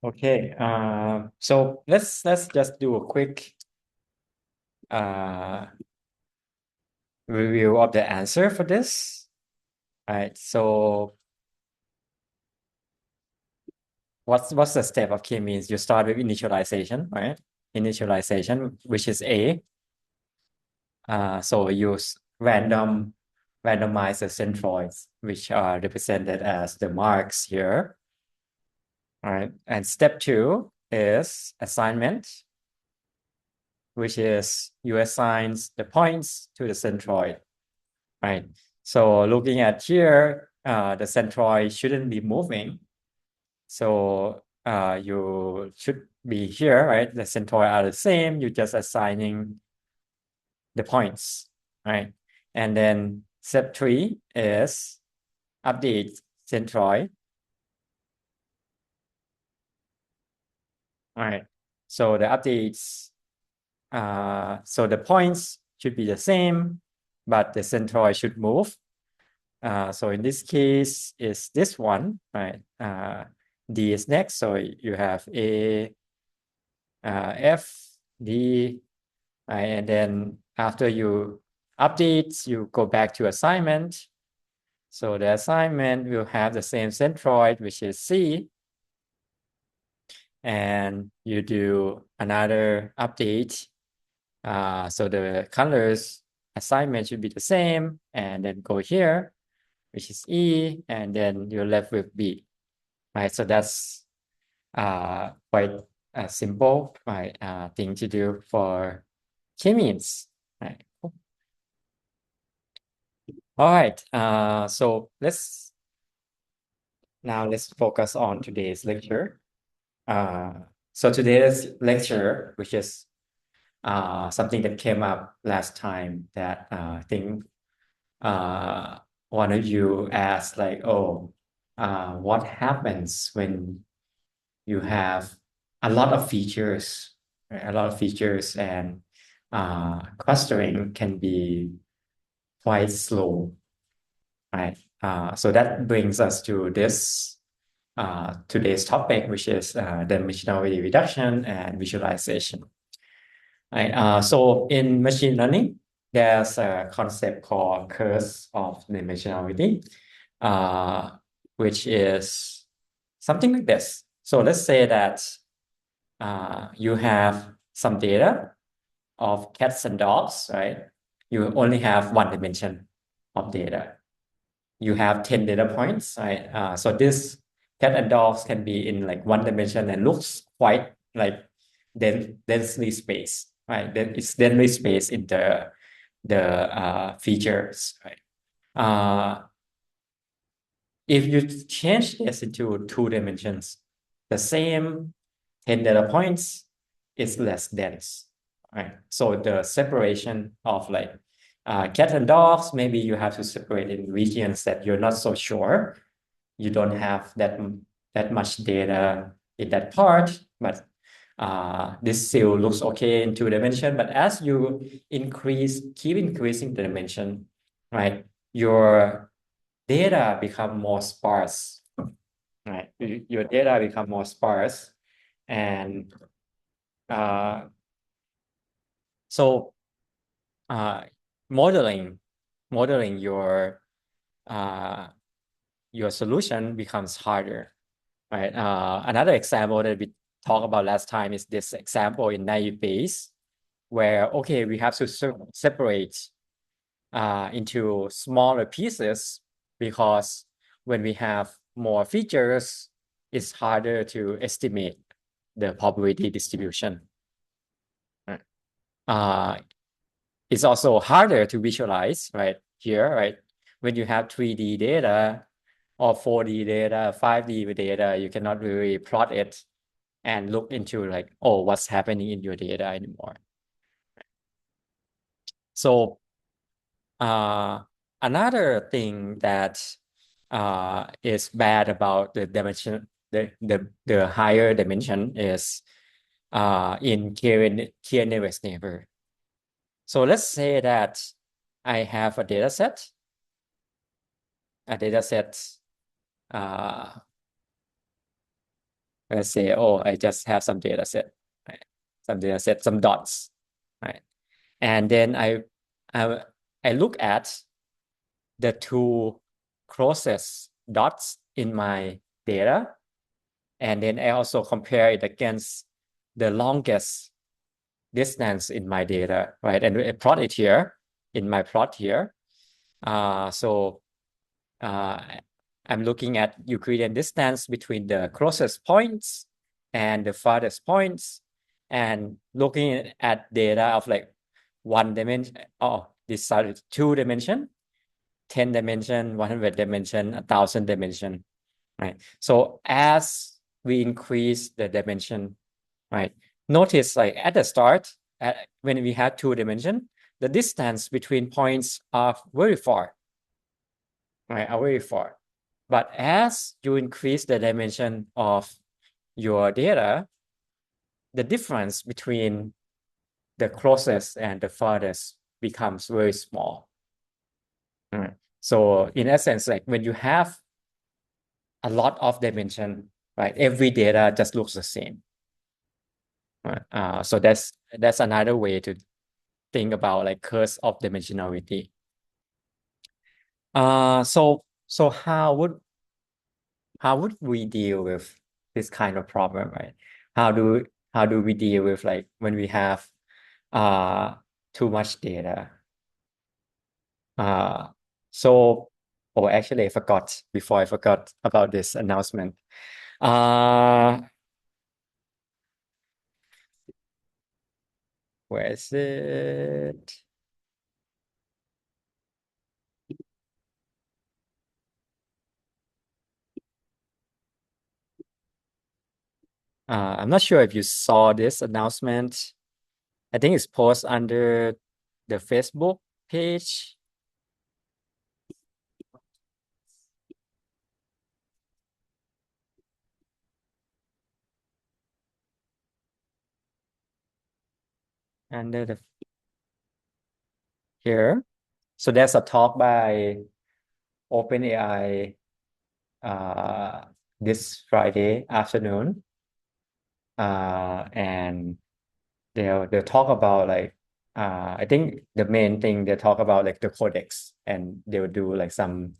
Okay, so let's just do a quick uh, review of the answer for this. All right, so what's the step of k-means? You start with initialization, right? Initialization, which is A. So use randomize the centroids, which are represented as the marks here. All right, and step 2 is assignment, which is you assign the points to the centroid, right? So looking at here, the centroid shouldn't be moving. So you should be here, right? The centroid are the same. You're just assigning the points, right? And then step 3 is update centroid. All right. So the updates, so the points should be the same, but the centroid should move. So in this case, is this one, right? D is next. So you have A, F, D, right? And then after you update, you go back to assignment. So the assignment will have the same centroid, which is C. And you do another update. So the colors assignment should be the same. And then go here, which is E. And then you're left with B. Right, so that's quite a simple thing to do for k-means. Right. All right. So let's focus on today's lecture. So today's lecture, which is something that came up last time that I think one of you asked, like, oh, what happens when you have a lot of features, right? A lot of features, and clustering can be quite slow, right? So that brings us to this today's topic, which is dimensionality reduction and visualization. Right. So in machine learning, there's a concept called curse of dimensionality, uh, which is something like this. So let's say that you have some data of cats and dogs, right? You only have one dimension of data. You have 10 data points, right? So this cat and dogs can be in like one dimension and looks quite like densely spaced, right? Then it's densely spaced in the features, right? If you change this into 2 dimensions, the same 10 data points is less dense, right? So the separation of like cat and dogs, maybe you have to separate in regions that you're not so sure. You don't have that much data in that part, but this still looks okay in 2 dimension. But as you keep increasing the dimension, right? Your data become more sparse, right? Your data become more sparse, and uh, so uh, modeling uh, your solution becomes harder, right? Another example that we talked about last time is this example in naive Bayes, where okay, we have to separate into smaller pieces because when we have more features, it's harder to estimate the probability distribution. Right? It's also harder to visualize, right? Here, right? When you have 3D data or 4D data, 5D data, you cannot really plot it and look into like, oh, what's happening in your data anymore. So another thing that is bad about the dimension, the higher dimension is in k nearest neighbor. So let's say that I have a data set uh, Let's say, oh, I just have some data set, right? Some data set, some dots, right? And then I, I look at the two closest dots in my data, and then I also compare it against the longest distance in my data, right? And I plot it here in my plot here. So I'm looking at Euclidean distance between the closest points and the farthest points, and looking at data of like 1 dimension. Oh, this side is 2 dimension, 10 dimension, 100 dimension, 1,000 dimension, right? So as we increase the dimension, right? Notice like at the start, when we have 2 dimension, the distance between points are very far, right? Are very far. But as you increase the dimension of your data, the difference between the closest and the farthest becomes very small. Right. So in essence, like when you have a lot of dimension, right? Every data just looks the same. Right? So that's another way to think about like curse of dimensionality. So how would we deal with this kind of problem, right? How do we deal with like when we have uh too much data? So actually I forgot before I forgot about this announcement. Where is it? I'm not sure if you saw this announcement. I think it's posted under the Facebook page. Under the here. So there's a talk by OpenAI this Friday afternoon. And they'll talk about like I think the main thing they talk about like the codex, and they'll do like some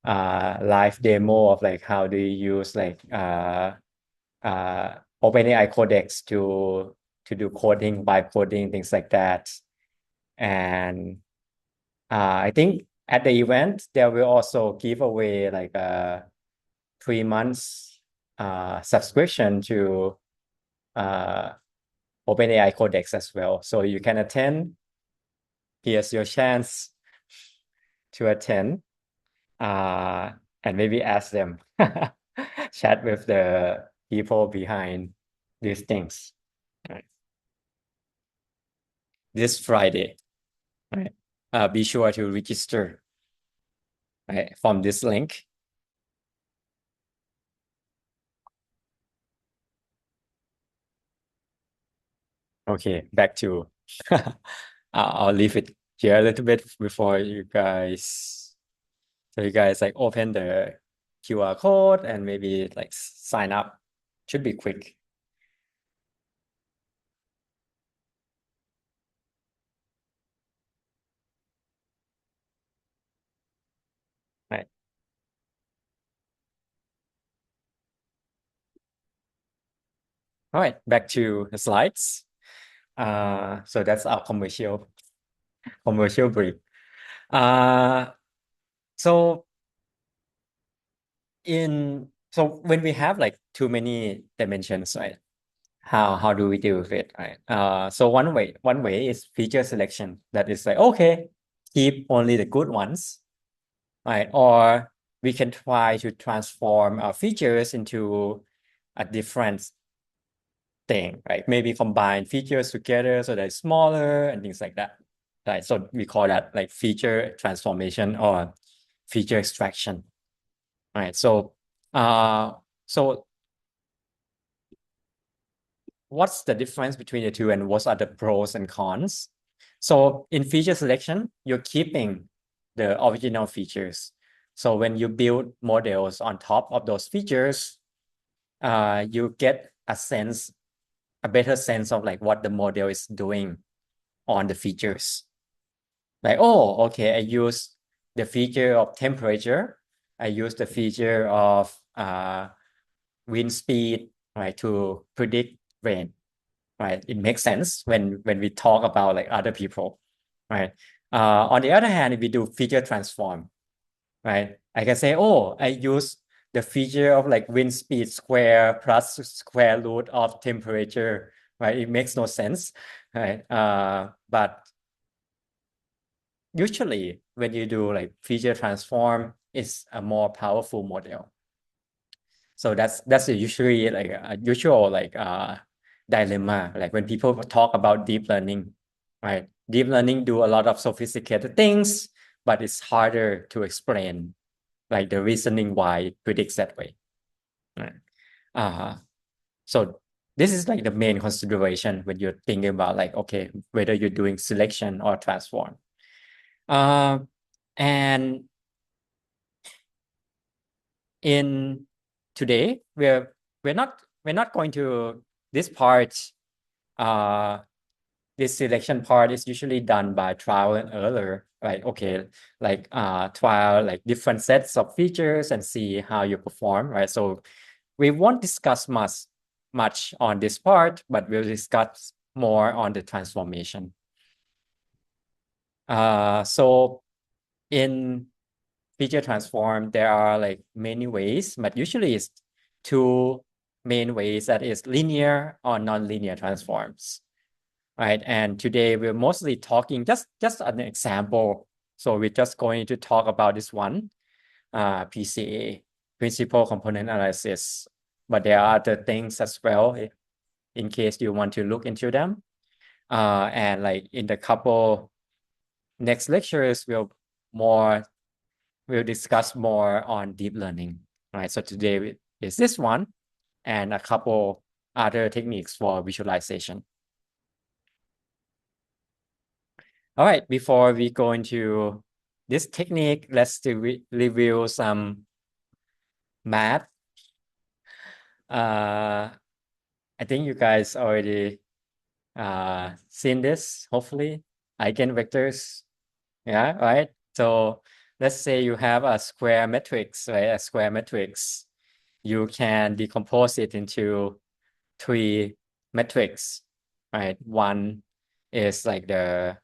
live demo of like how do you use like OpenAI codex to do coding, vibe coding, things like that. And I think at the event they will also give away like a 3 months subscription to OpenAI Codex as well. So you can attend. Here's your chance to attend and maybe ask them, chat with the people behind these things. Right. This Friday, right? Be sure to register, right, from this link. Okay, back to I'll leave it here a little bit before you guys, so you guys like open the QR code and maybe like sign up. Should be quick. Right. All right, back to the slides. So that's our commercial brief. So when we have like too many dimensions, right? How do we deal with it, right? So one way is feature selection. That is like, okay, keep only the good ones, right? Or we can try to transform our features into a different thing, right? Maybe combine features together so they're smaller and things like that, right? So we call that like feature transformation or feature extraction, right? So what's the difference between the two, and what are the pros and cons? So in feature selection, you're keeping the original features. So when you build models on top of those features, you get a better sense of like what the model is doing on the features. Like, oh, okay, I use the feature of temperature. I use the feature of wind speed, right, to predict rain, right? It makes sense when we talk about like other people, right? On the other hand, if we do feature transform, right? I can say, oh, I use the feature of like wind speed square plus square root of temperature, right? It makes no sense, right? But usually when you do like feature transform, it's a more powerful model. So that's usually like a usual like dilemma. Like when people talk about deep learning, right? Deep learning do a lot of sophisticated things, but it's harder to explain like the reasoning why it predicts that way. Right? So this is like the main consideration when you're thinking about like, okay, whether you're doing selection or transform. And in today, we're not going to this part. This selection part is usually done by trial and error, right? Okay, like trial like different sets of features and see how you perform, right? So we won't discuss much on this part, but we'll discuss more on the transformation. So in feature transform, there are like many ways, but usually it's two main ways, that is linear or non-linear transforms, right? And today we're mostly talking just an example. So we're just going to talk about this one, PCA, principal component analysis. But there are other things as well, in case you want to look into them. And like in the couple next lectures, we'll discuss more on deep learning, right? So today is this one and a couple other techniques for visualization. All right, before we go into this technique, let's review some math. I think you guys already seen this, hopefully. Eigenvectors, yeah, right? So let's say you have a square matrix, right? A square matrix. You can decompose it into three metrics, right? One is like the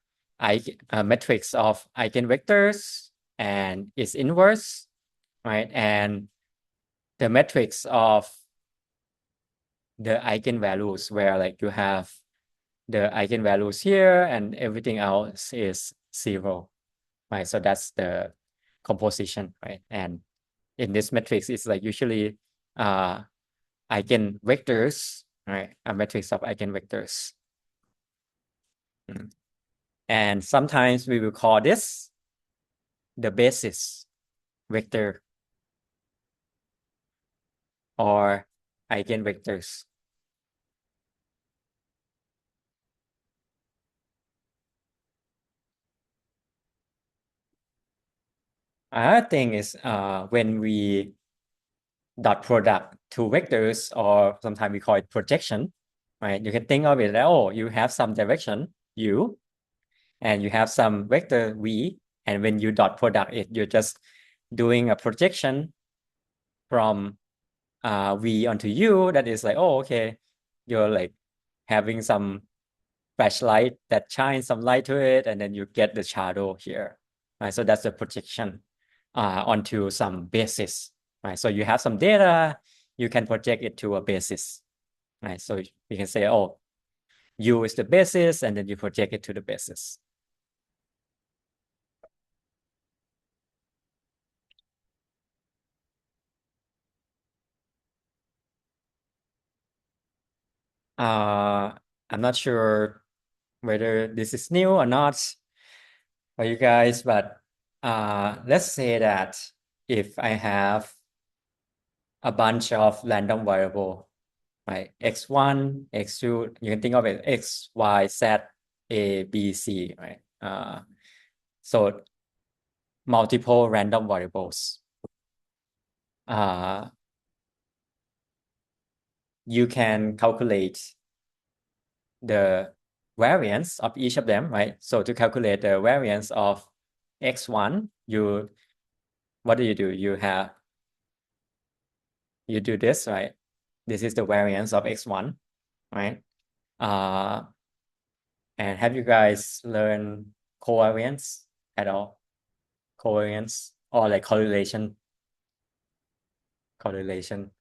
matrix of eigenvectors and its inverse, right? And the matrix of the eigenvalues, where like you have the eigenvalues here and everything else is zero, right? So that's the composition, right? And in this matrix, it's like usually eigenvectors, right? A matrix of eigenvectors. And sometimes we will call this the basis vector or eigenvectors. Another thing is when we dot product two vectors, or sometimes we call it projection, right? You can think of it that, oh, you have some direction u and you have some vector v, and when you dot product it, you're just doing a projection from v onto u. That is like, oh, okay, you're like having some flashlight that shines some light to it, and then you get the shadow here, right? So that's the projection onto some basis, right? So you have some data, you can project it to a basis, right? So you can say, oh, u is the basis, and then you project it to the basis. I'm not sure whether this is new or not for you guys, but let's say that if I have a bunch of random variable, right? X1, X2, you can think of it X, Y, Z, A, B, C, right? So multiple random variables. you can calculate the variance of each of them, right? So to calculate the variance of x1, what do? You do this, right? This is the variance of x1, right? And have you guys learned covariance at all? Covariance or like correlation? Correlation?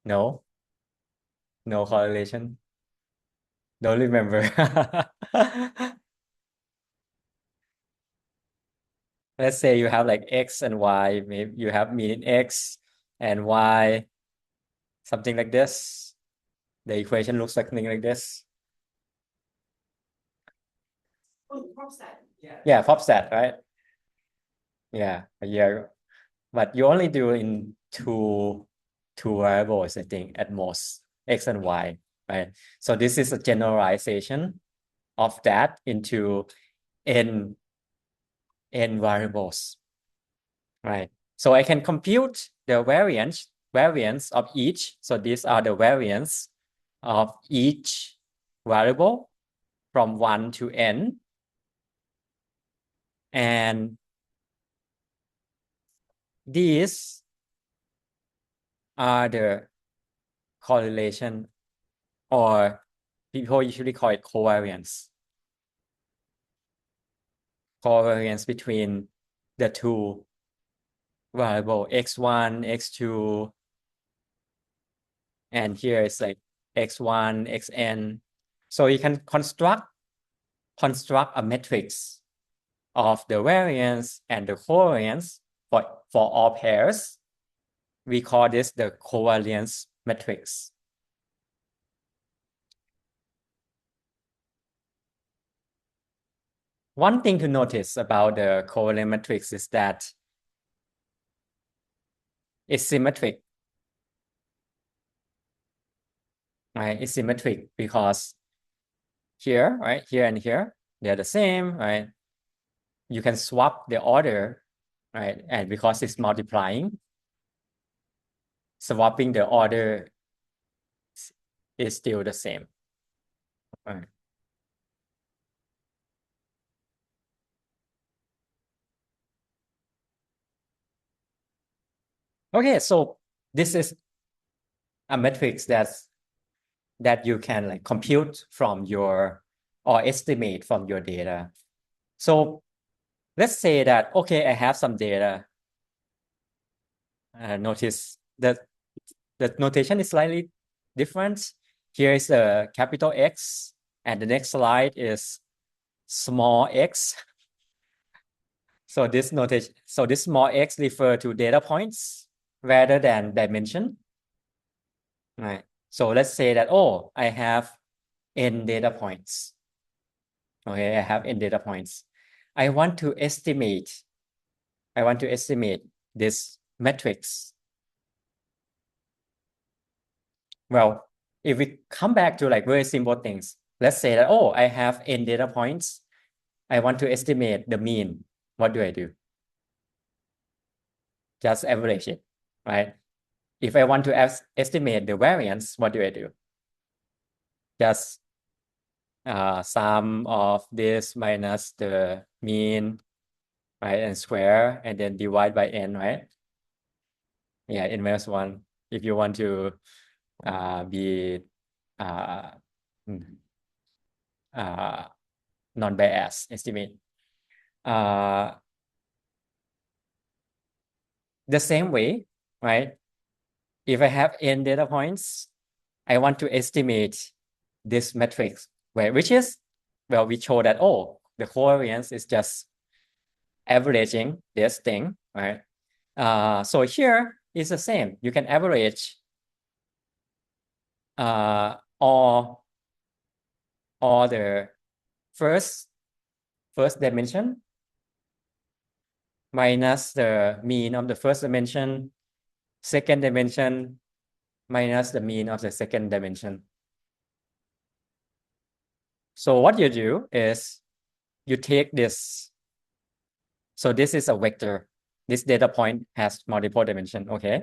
No? No correlation? Don't remember. Let's say you have like x and y, maybe you have mean x and y, something like this. The equation looks like something like this. Yeah, Fopstat, right? Yeah, a year ago. But you only do in two variables, I think, at most, x and y, right? So this is a generalization of that into n variables, right? So I can compute the variance of each. So these are the variance of each variable from 1 to n. And these are the correlation, or people usually call it covariance between the two variable x1, x2, and here it's like x1, xn. So you can construct a matrix of the variance and the covariance for all pairs. We call this the covariance matrix. One thing to notice about the covariance matrix is that it's symmetric. Right? It's symmetric because here, right, here and here, they're the same, right? You can swap the order, right? And because it's multiplying, swapping the order is still the same. Right. Okay, so this is a matrix that you can like compute from your, or estimate from your data. So let's say that, okay, I have some data. Notice that the notation is slightly different. Here is a capital X, and the next slide is small x. So this notation, so this small x refer to data points rather than dimension. Right. So let's say that, oh, I have n data points. Okay, I have n data points. I want to estimate this matrix. Well, if we come back to like very simple things, let's say that, oh, I have n data points. I want to estimate the mean. What do I do? Just average it, right? If I want to estimate the variance, what do I do? Just sum of this minus the mean, right, and square, and then divide by n, right? Yeah, n minus 1. If you want to be non-biased estimate. The same way, right? If I have n data points, I want to estimate this matrix, which is, well, we show that, oh, the covariance is just averaging this thing, right? So here is the same. You can average all the first dimension minus the mean of the first dimension, second dimension minus the mean of the second dimension. So what you do is you take this. So this is a vector. This data point has multiple dimensions, okay?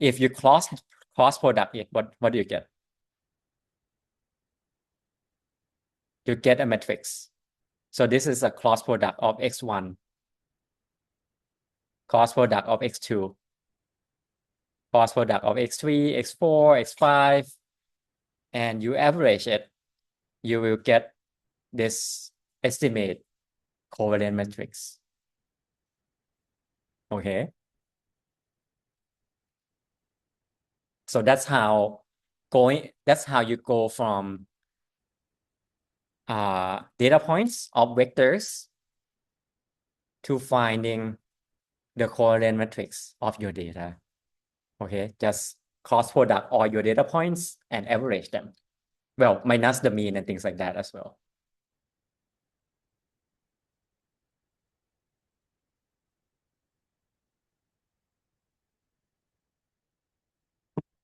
if you cross product it, what do you get? You get a matrix. So this is a cross product of x1, cross product of x2, cross product of x3, x4, x5, and you average it, you will get this estimate covariance matrix. Okay. So that's how you go from data points of vectors to finding the covariance matrix of your data. Okay, just cross product all your data points and average them. Well, minus the mean and things like that as well.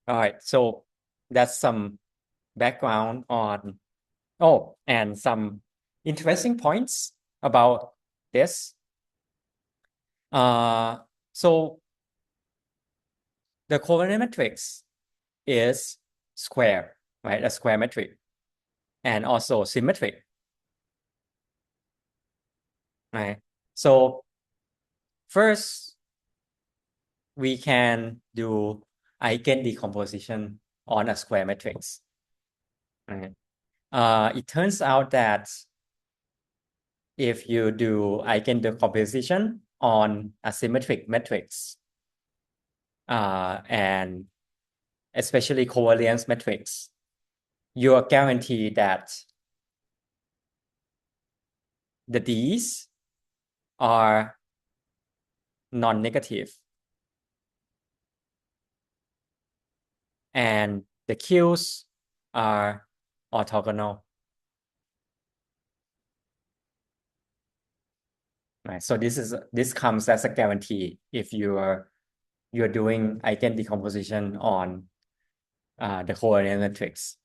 All right, so that's some background on, and some interesting points about this. So the covariance matrix is square, right? A square metric, and also symmetric, right? So first, we can do eigen decomposition on a square matrix, right? It turns out that if you do eigen decomposition on a symmetric matrix, and especially covariance matrix, you are guaranteed that the D's are non-negative and the Q's are orthogonal. Right. So this comes as a guarantee if you're doing eigen decomposition on the covariance matrix.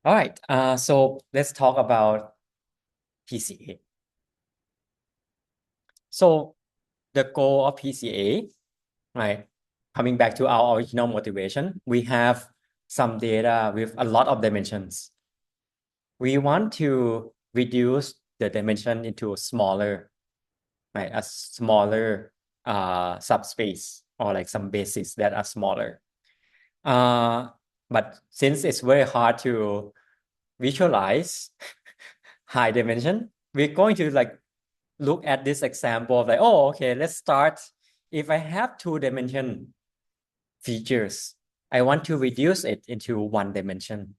All right. So let's talk about PCA. So the goal of PCA, right? Coming back to our original motivation, we have some data with a lot of dimensions. We want to reduce the dimension into smaller, right? A smaller subspace or like some bases that are smaller. But since it's very hard to visualize high dimension, we're going to like look at this example of like, okay, let's start. If I have 2-dimension features, I want to reduce it into 1 dimension.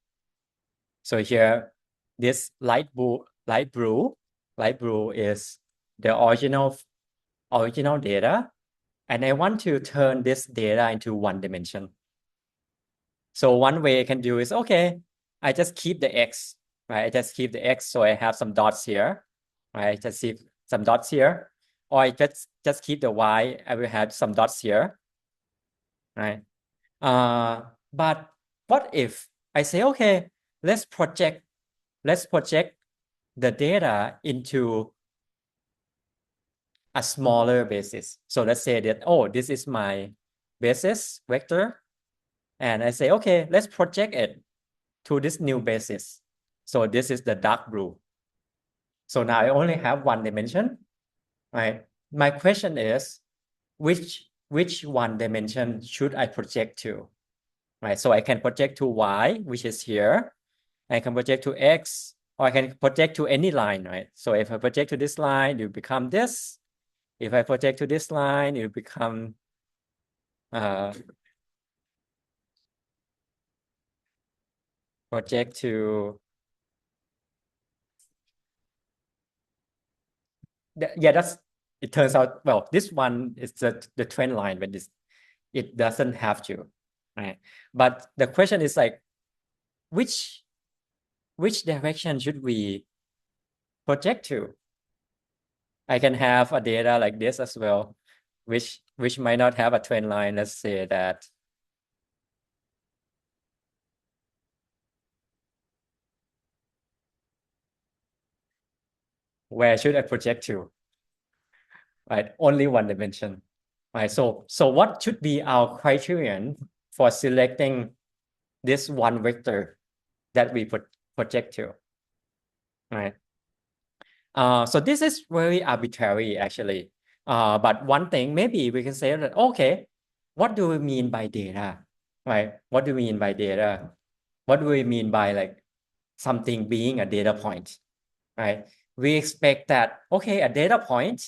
So here, this light blue is the original data, and I want to turn this data into 1 dimension. So one way I can do is, okay, I just keep the X, right? I just keep the X, so I have some dots here, right? Just keep some dots here, or I just keep the Y, I will have some dots here, right? But what if I say, okay, let's project the data into a smaller basis. So let's say that, this is my basis vector. And I say, okay, let's project it to this new basis. So this is the dark blue. So now I only have 1 dimension, right? My question is, which 1 dimension should I project to, right? So I can project to Y, which is here. I can project to X, or I can project to any line, right? So if I project to this line, it will become this. If I project to this line, it will become project to that's it turns out, well, this one is the trend line, but it doesn't have to, right? But the question is like, which direction should we project to? I can have a data like this as well, which might not have a trend line. Let's say that where should I project to? Right, only one dimension. Right, so what should be our criterion for selecting this one vector that we project to? Right. So this is very arbitrary actually. But one thing maybe we can say that okay, what do we mean by data? Right? What do we mean by data? What do we mean by like something being a data point? Right? We expect that okay, a data point,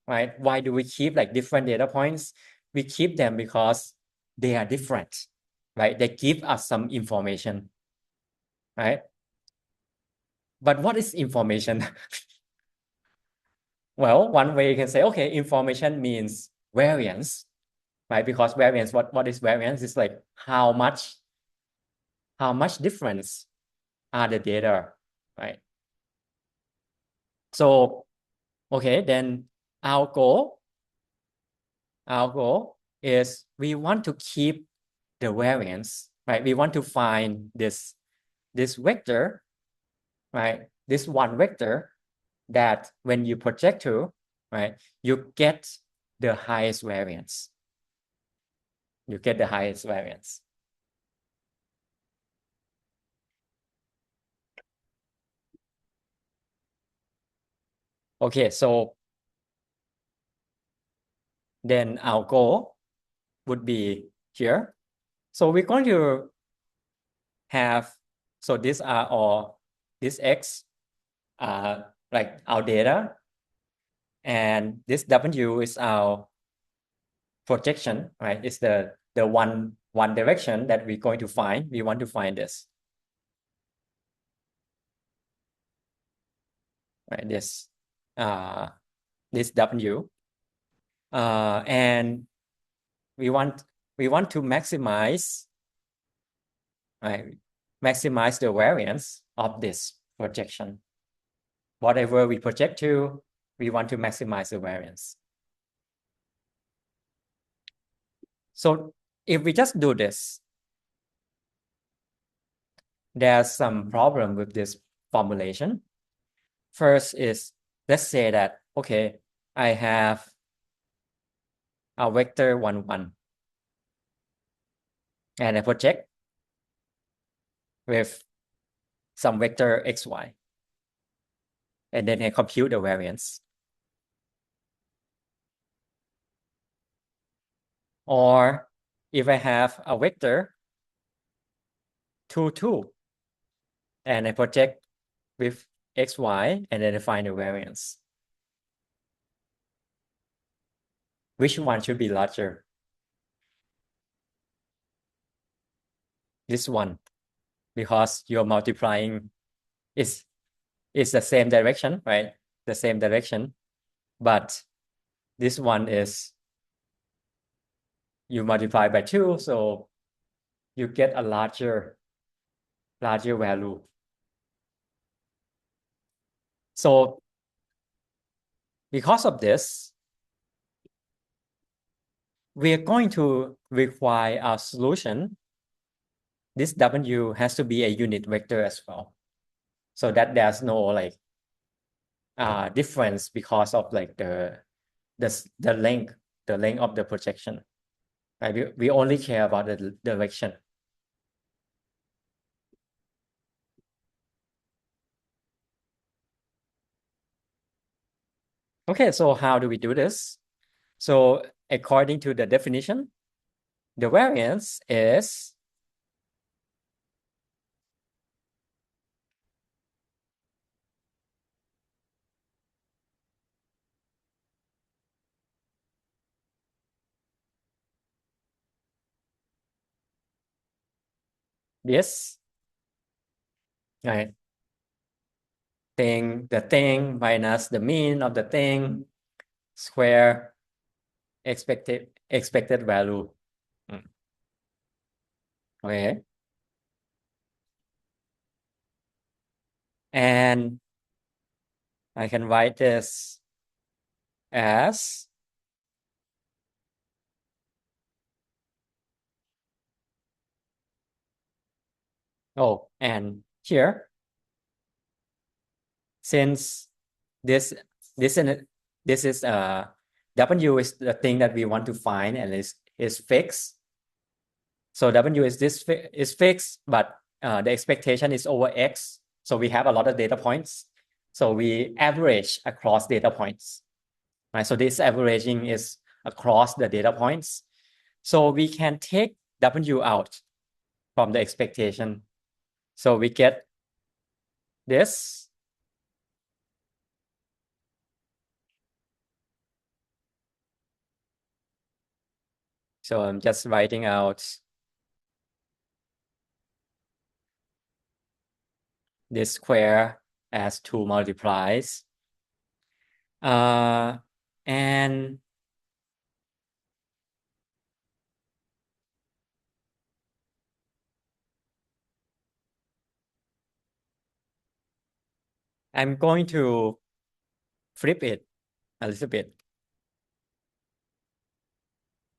right? Why do we keep like different data points? We keep them because they are different, right? They give us some information, right? But what is information? Well, one way you can say, okay, information means variance, right? Because variance, what is variance? It's like how much difference are the data, right? So, okay, then our goal, is we want to keep the variance, right? We want to find this vector, right? This one vector that when you project to, right, you get the highest variance. You get the highest variance. Okay, so then our goal would be here. So we're going to have, so these are all, this X, like our data, and this W is our projection, right? It's the one direction that we're going to find. We want to find this, right? This W, and we want to maximize, right? Maximize the variance of this projection. Whatever we project to, we want to maximize the variance. So if we just do this, there's some problem with this formulation. First is, let's say that, okay, I have a vector 1, 1, and I project with some vector x, y, and then I compute the variance. Or if I have a vector 2, 2, and I project with x, y, and then I find the variance. Which one should be larger? This one, because you're multiplying, it's the same direction, right? The same direction, but this one is you multiply by 2, so you get a larger value. So because of this, we are going to require our solution. This W has to be a unit vector as well, so that there's no like difference because of like the length of the projection. Right? We only care about the direction. Okay, so how do we do this? So according to the definition, the variance is this, right? The thing minus the mean of the thing square expected value. Okay. And I can write this as and here, since this this and this is W is the thing that we want to find and is fixed. So W is is fixed, but the expectation is over X. So we have a lot of data points. So we average across data points. Right? So this averaging is across the data points. So we can take W out from the expectation. So we get this. So I'm just writing out this square as 2 multiplies. And I'm going to flip it a little bit.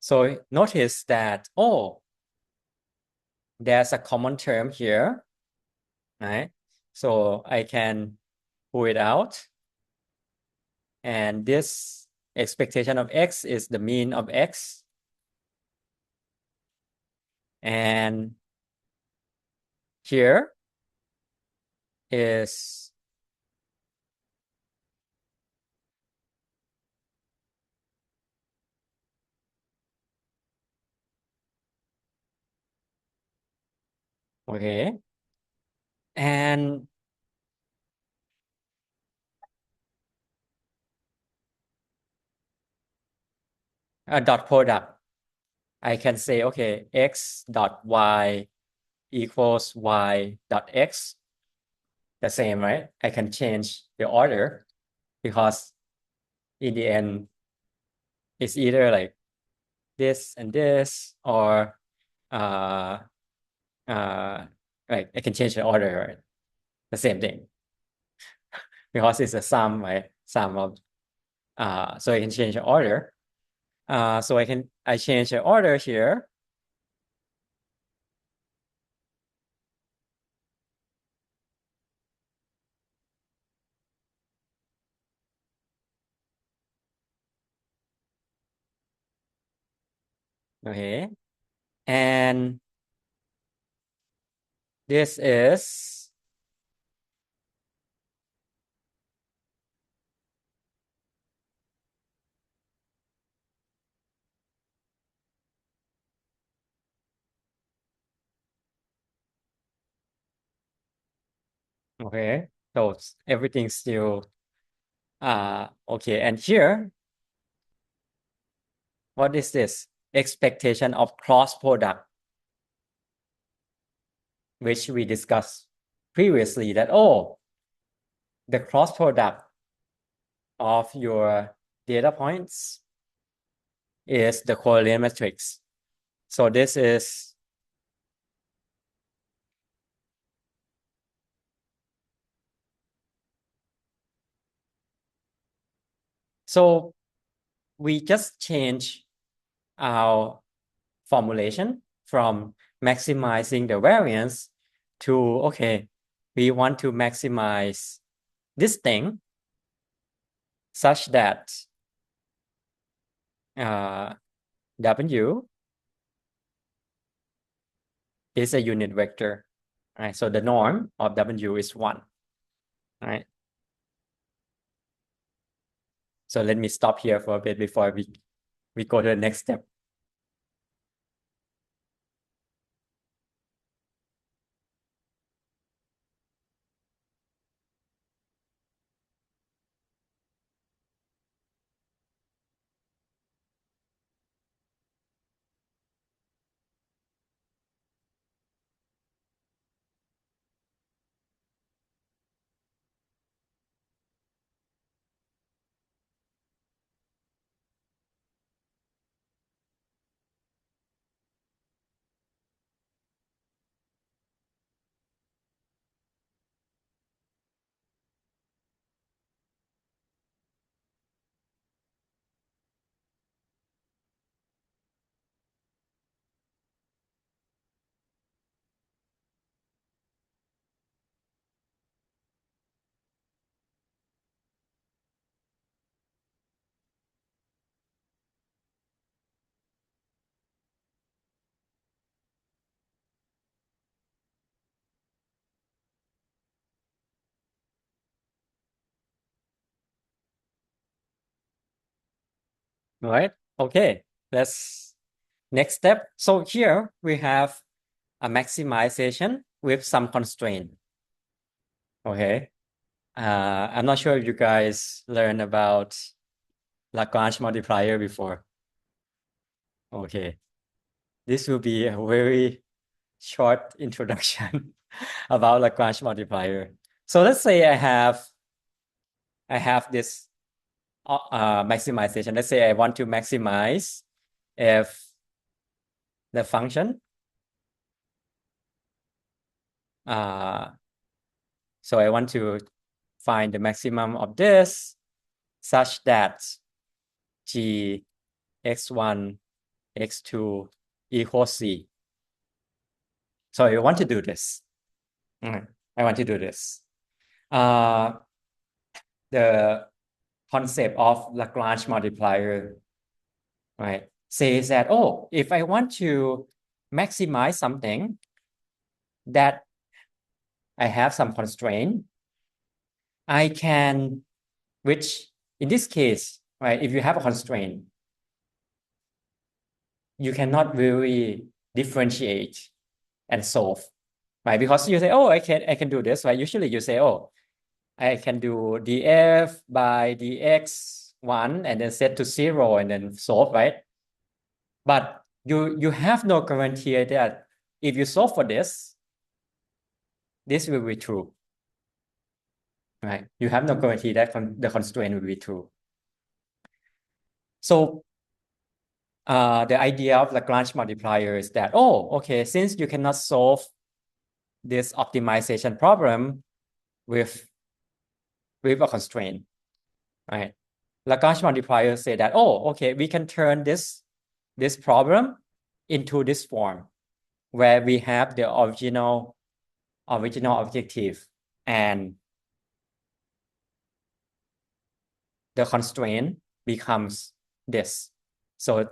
So notice that, oh, there's a common term here, right? So I can pull it out. And this expectation of X is the mean of X. And here is okay. And a dot product, I can say, okay, X dot Y equals Y dot X. The same, right? I can change the order because in the end, it's either like this and this, or uh like I can change the order, right? The same thing because it's a sum, right? Sum of so I can change the order. So I change the order here. Okay, and this is okay. So everything's still okay. And here, what is this? Expectation of cross product, which we discussed previously that, oh, the cross product of your data points is the covariance matrix. So this is so we just change our formulation from maximizing the variance to, okay, we want to maximize this thing such that W is a unit vector, right? So the norm of W is 1, right? So let me stop here for a bit before we go to the next step. All right. Okay. Let's next step. So here we have a maximization with some constraint. Okay. I'm not sure if you guys learned about Lagrange multiplier before. Okay. This will be a very short introduction about Lagrange multiplier. So let's say I have this maximization. Let's say I want to maximize if the function so I want to find the maximum of this such that g x1 x2 equals c. So I want to do this. I want to do this. The concept of Lagrange multiplier, right, says that, oh, if I want to maximize something that I have some constraint, I can, which in this case, right, if you have a constraint, you cannot really differentiate and solve, right? Because you say, oh, I can do this, right? Usually you say, oh, I can do df by dx1 and then set to 0 and then solve, right? But you have no guarantee that if you solve for this will be true, right? You have no guarantee that the constraint will be true. So the idea of Lagrange multiplier is that, oh, okay, since you cannot solve this optimization problem with a constraint, right? Lagrange multiplier say that, oh, okay, we can turn this problem into this form where we have the original objective and the constraint becomes this. So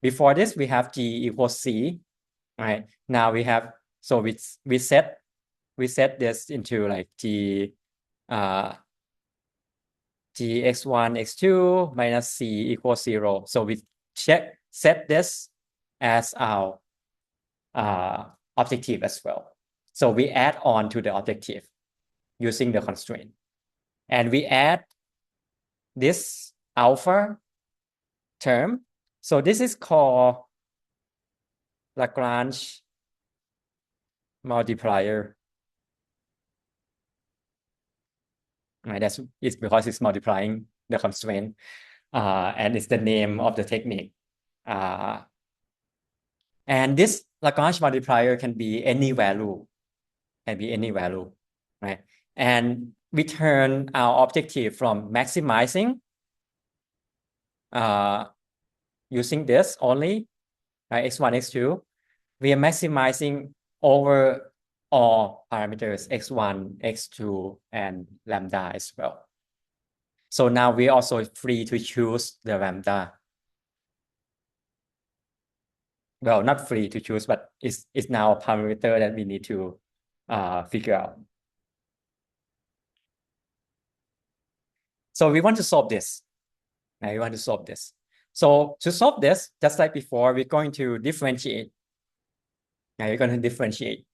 before this we have g equals c, right? Now we have, so we set this into like g x1 x2 minus c equals 0. So we set this as our objective as well. So we add on to the objective using the constraint, and we add this alpha term. So this is called Lagrange multiplier. Right, it's because it's multiplying the constraint, and it's the name of the technique. And this Lagrange multiplier can be any value, right? And we turn our objective from maximizing using this only, right, x1, x2, we are maximizing over all parameters x1, x2, and lambda as well. So now we're also free to choose the lambda. Well, not free to choose, but it's now a parameter that we need to figure out. So we want to solve this. Now we want to solve this. So to solve this, just like before, we're going to differentiate. Now we're going to differentiate.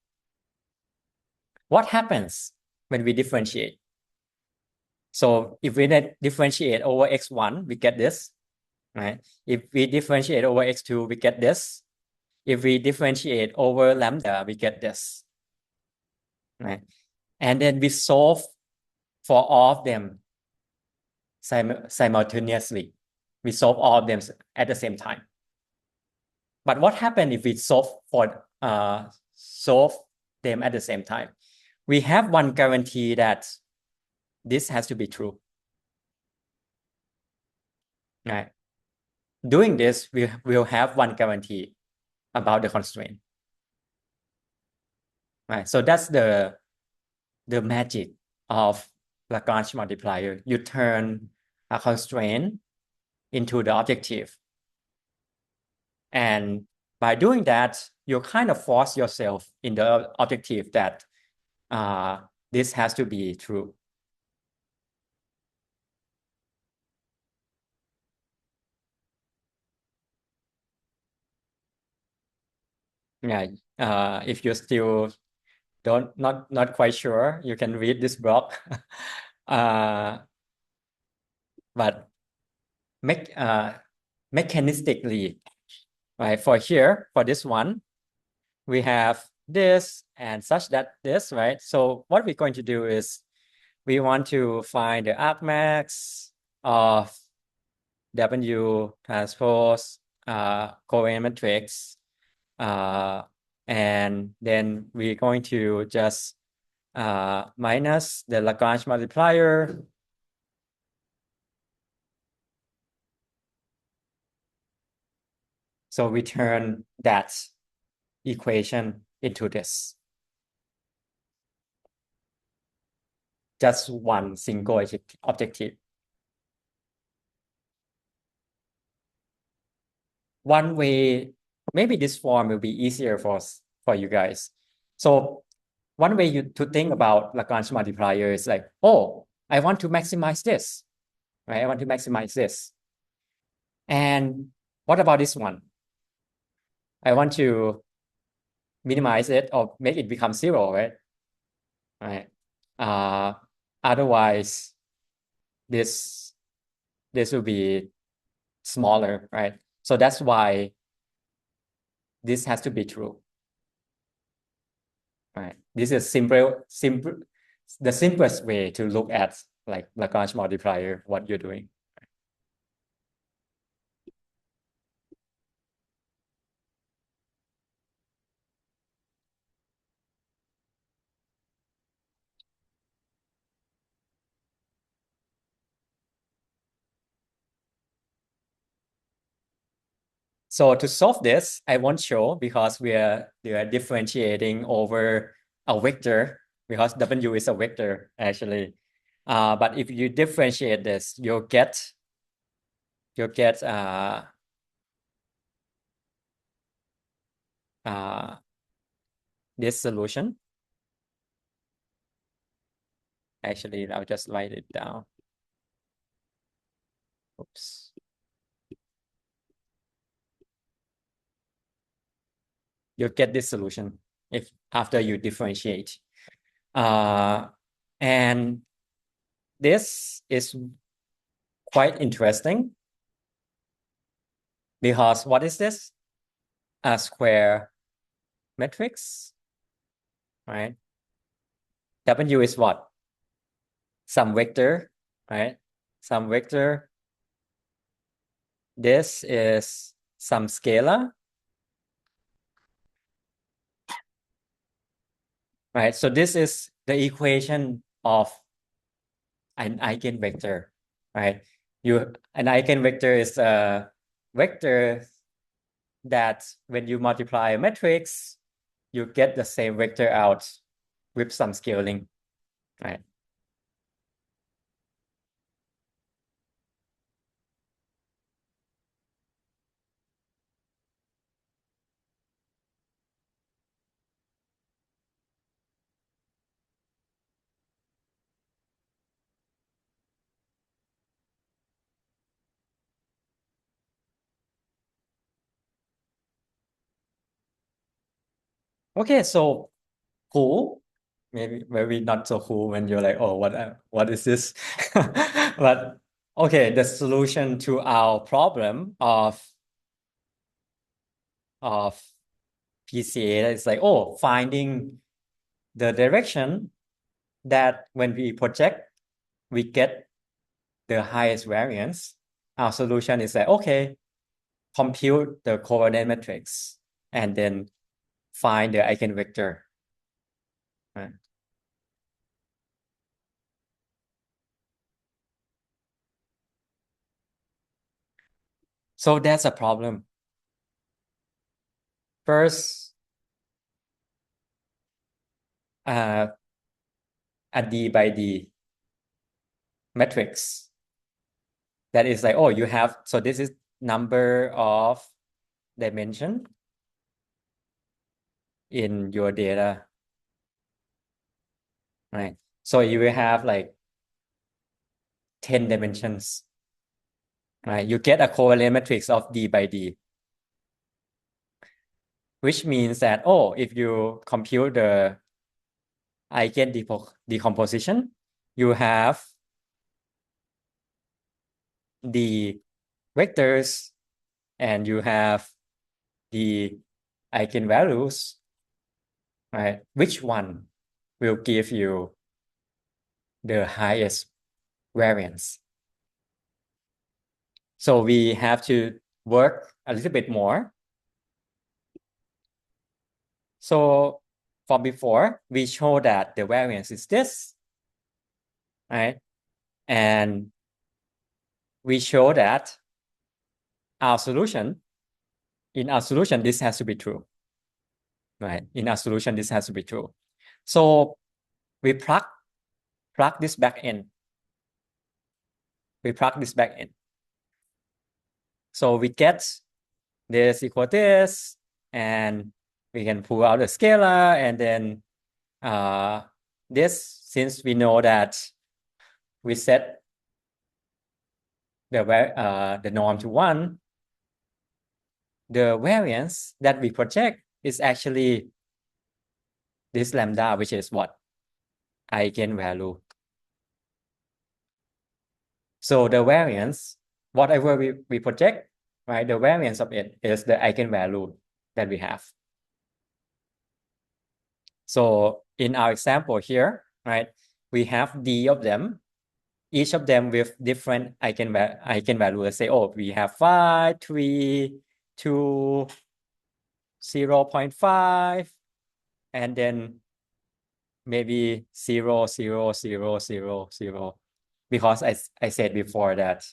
What happens when we differentiate? So if we differentiate over x1, we get this, right? If we differentiate over x2, we get this. If we differentiate over lambda, we get this, right? And then we solve for all of them simultaneously. We solve all of them at the same time. But what happens if we solve them at the same time? We have one guarantee that this has to be true, right? Doing this, we will have one guarantee about the constraint, right? So that's the magic of Lagrange multiplier. You turn a constraint into the objective, and by doing that, you kind of force yourself in the objective that this has to be true. Yeah, if you still not quite sure, you can read this blog. But mechanistically, right? For here, for this one, we have this and such that this, right? So what we're going to do is we want to find the argmax of W transpose covariant matrix, and then we're going to just minus the Lagrange multiplier. So we turn that equation into this. Just one single objective. One way, maybe this form will be easier for you guys. So one way to think about Lagrange multiplier is like, oh, I want to maximize this, right? I want to maximize this. And what about this one? I want to minimize it or make it become zero, right? Right. Otherwise, this will be smaller, right? So that's why this has to be true, right? This is simple, the simplest way to look at like Lagrange multiplier, what you're doing. So to solve this, I won't show because we are differentiating over a vector because W is a vector actually. But if you differentiate this, you'll get this solution. Actually, I'll just write it down. Oops. You'll get this solution if after you differentiate. And this is quite interesting because what is this? A square matrix, right? W is what? Some vector, right? Some vector. This is some scalar, right? So this is the equation of an eigenvector, right? An eigenvector is a vector that when you multiply a matrix, you get the same vector out with some scaling, right? Okay, so cool. Maybe not so cool when you're like, oh, what is this? But okay, the solution to our problem of PCA is like, oh, finding the direction that when we project, we get the highest variance. Our solution is like, okay, compute the coordinate matrix and then find the eigenvector. Right? So that's a problem. First, a D by D matrix that is like, oh, you have, so this is number of dimension in your data, right? So you will have like 10 dimensions, right? You get a covariant matrix of D by D. which means that, oh, if you compute the eigen decomposition, you have the vectors and you have the eigenvalues, right? Which one will give you the highest variance? So we have to work a little bit more. So from before, we show that the variance is this, right? And we show that our solution, in our solution, this has to be true, right? In our solution, this has to be true. So we plug this back in. We plug this back in. So we get this equal this, and we can pull out the scalar, and then this, since we know that we set the norm to 1, the variance that we project is actually this lambda, which is what? Eigenvalue. So the variance, whatever we project, right, the variance of it is the eigenvalue that we have. So in our example here, right, we have D of them, each of them with different eigenvalue. Let's say, oh, we have 5, 3, 2, 0.5, and then maybe 0, 0, 0, 0, 0. Because I said before that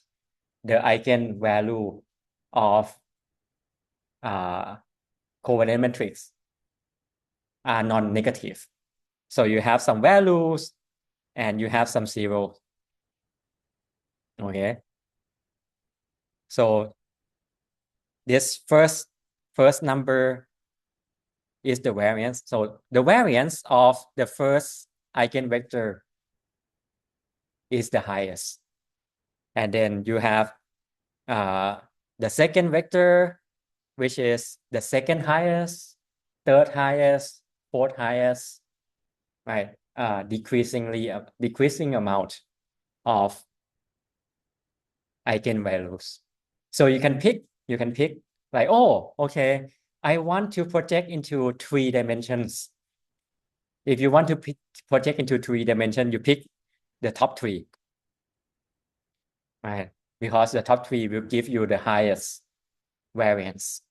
the eigenvalue of covariant matrix are non-negative. So you have some values and you have some zero. Okay. So this first number is the variance. So the variance of the first eigenvector is the highest. And then you have the second vector, which is the second highest, third highest, fourth highest, right? Decreasing amount of eigenvalues. So you can pick like, oh, okay, I want to project into 3 dimensions. If you want to project into 3 dimensions, you pick the top 3, right? Because the top 3 will give you the highest variance.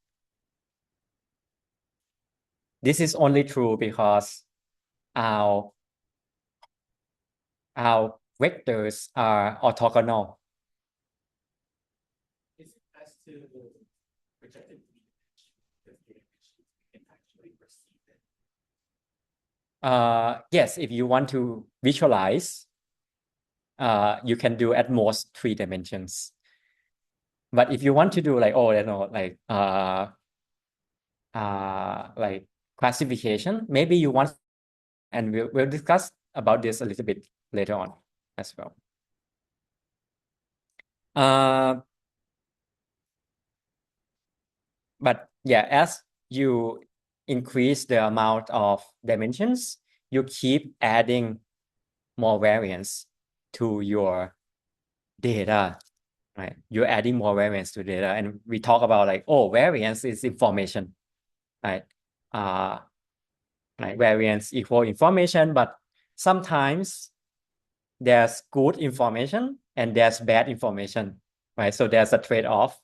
This is only true because our vectors are orthogonal. Is it best to project it can actually perceive it? Yes, if you want to visualize, you can do at most 3 dimensions. But if you want to do like, oh, you know, like classification, maybe you want, and we'll discuss about this a little bit later on as well. But yeah, as you increase the amount of dimensions, you keep adding more variance to your data, right? You're adding more variance to data, and we talk about like, oh, variance is information, right? Like variance equal information, but sometimes there's good information and there's bad information, right? So there's a trade-off,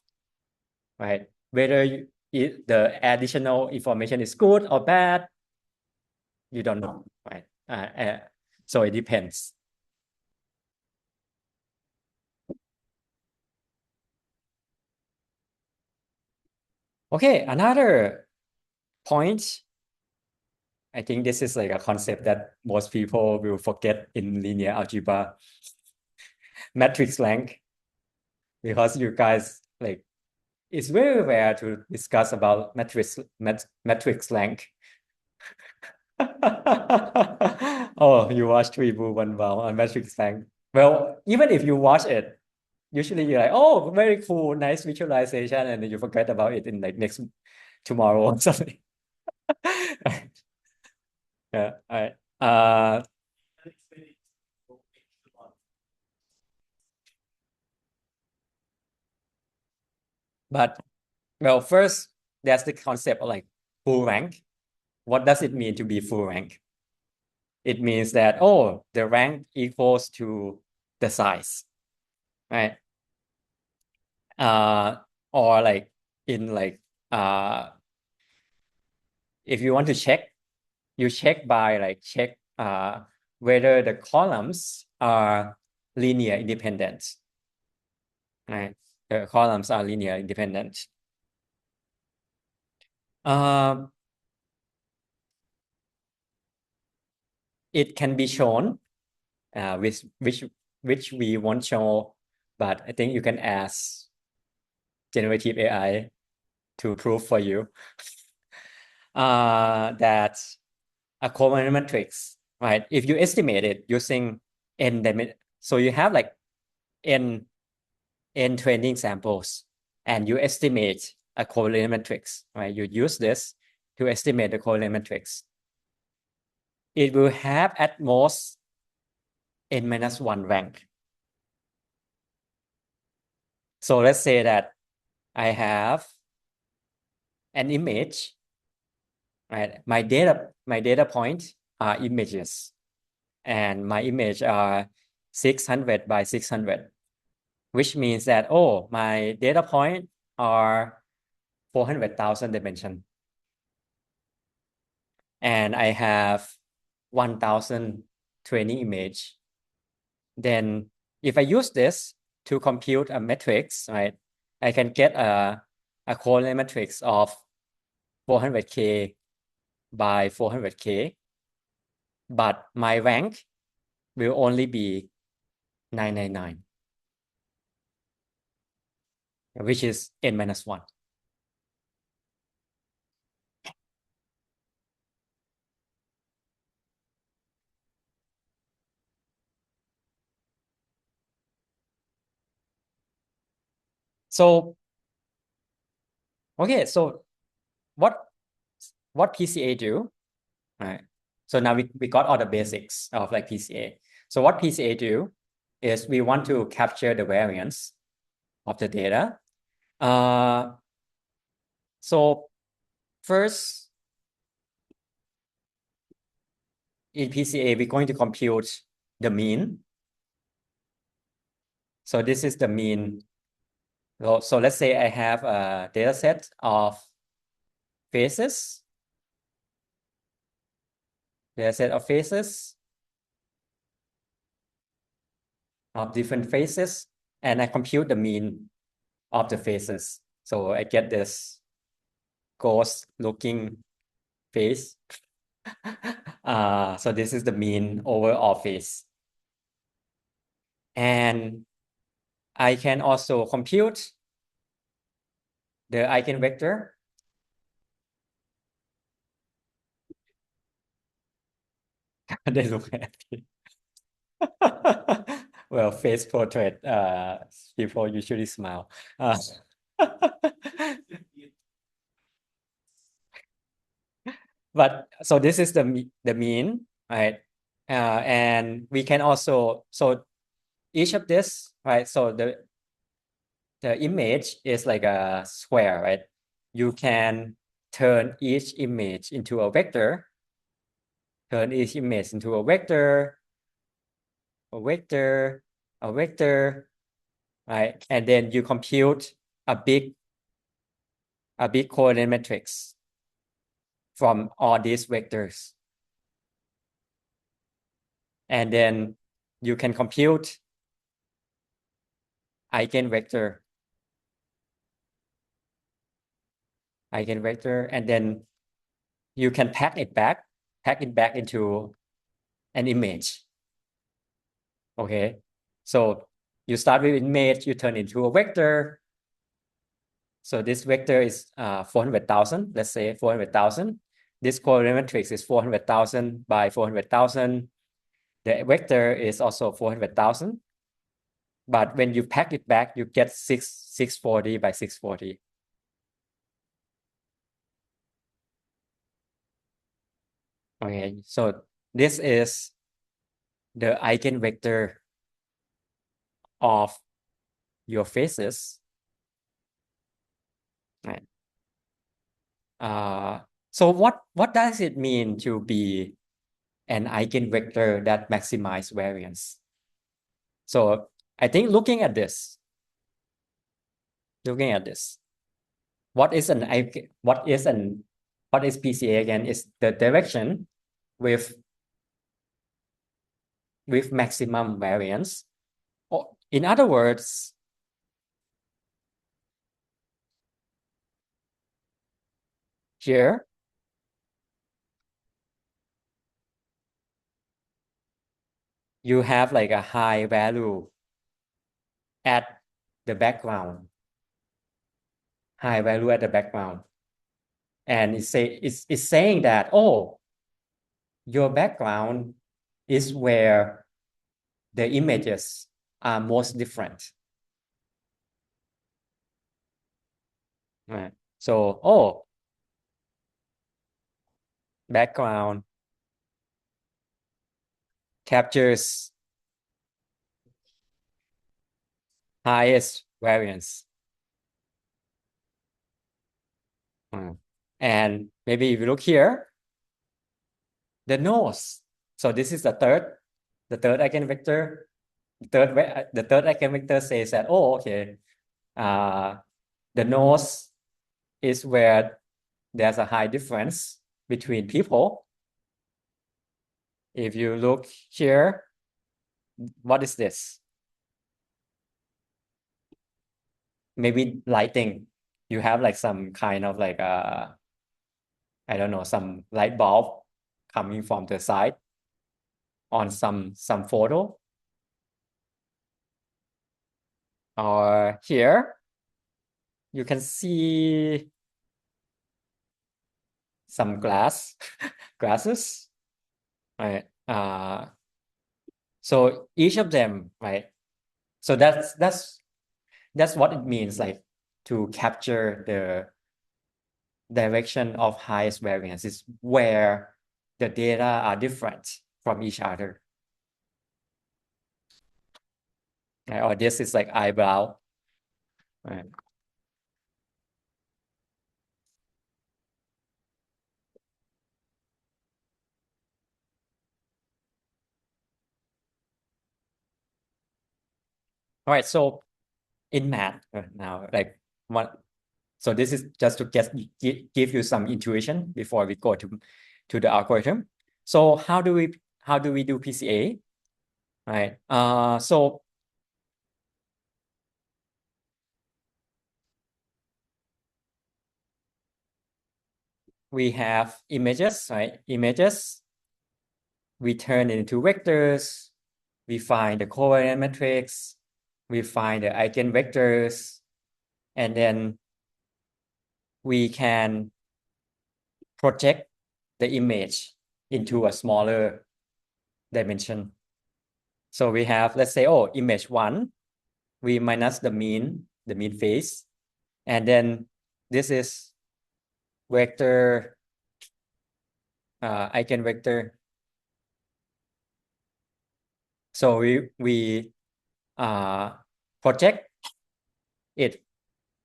right? Whether the additional information is good or bad, you don't know, right? So it depends. Okay, another point. I think this is like a concept that most people will forget in linear algebra. Matrix length. Because you guys like, it's very rare to discuss about matrix length. Oh, you watch 3 Blue 1 Brown on matrix length. Well, even if you watch it, usually you're like, oh, very cool, nice visualization, and then you forget about it in like tomorrow or something. Yeah, all right. But well, first there's the concept of like full rank. What does it mean to be full rank? It means that, oh, the rank equals to the size, right? Or like in like if you want to check, you check by like check whether the columns are linear independent, right? The columns are linear independent. It can be shown which we won't show, but I think you can ask generative AI to prove for you that a covariance matrix, right? If you estimate it using n dimension, so you have like n training samples, and you estimate a covariance matrix, right? You use this to estimate the covariance matrix. It will have at most n-1 rank. So let's say that I have an image, right? My data point are images, and my image are 600 by 600, which means that, oh, my data point are 400,000 dimension, and I have 1,000 training image. Then if I use this to compute a matrix, right, I can get a covariance matrix of 400K by 400K, but my rank will only be 999, which is n-1. So, okay, so what PCA do, right? So now we got all the basics of like PCA. So what PCA do is we want to capture the variance of the data. So first, in PCA, we're going to compute the mean. So this is the mean. So let's say I have a data set of faces, of different faces, and I compute the mean of the faces. So I get this ghost looking face. So this is the mean over all face. And I can also compute the eigenvector. They look happy. Well, face portrait, people usually smile. But so this is the mean, right? And we can also, so each of this, right? So the image is like a square, right? You can turn each image into a vector, right? And then you compute a big coordinate matrix from all these vectors. And then you can compute eigenvector, and then you can pack it back into an image. Okay, so you start with image, you turn into a vector. So this vector is 400,000. Let's say 400,000. This coordinate matrix is 400,000 by 400,000. The vector is also 400,000. But when you pack it back, you get 640 by 640. Okay, so this is the eigenvector of your faces. Right. So what does it mean to be an eigenvector that maximize variance? So I think looking at this, what is PCA again? Is the direction with maximum variance. Or in other words, here you have like a high value at the background, and it's saying that, oh, your background is where the images are most different. Right. So, oh, background captures highest variance. And maybe if you look here, the nose. So this is the third eigenvector. The third eigenvector says that, oh, okay, the nose is where there's a high difference between people. If you look here, what is this? Maybe lighting. You have like some kind of like I don't know, some light bulb coming from the side on some photo. Or here, you can see some glasses, right? So each of them, right? So that's what it means, like to capture the direction of highest variance is where the data are different from each other. Right? Or this is like eyebrow, right? All right, so in math now, like what? So this is just to give you some intuition before we go to the algorithm. So how do we do PCA? Right. So we have images, right? Images, we turn it into vectors, we find the covariant matrix, we find the eigenvectors, and then we can project the image into a smaller dimension. So we have, let's say, oh, image 1, we minus the mean face, and then this is vector, eigenvector. So we project it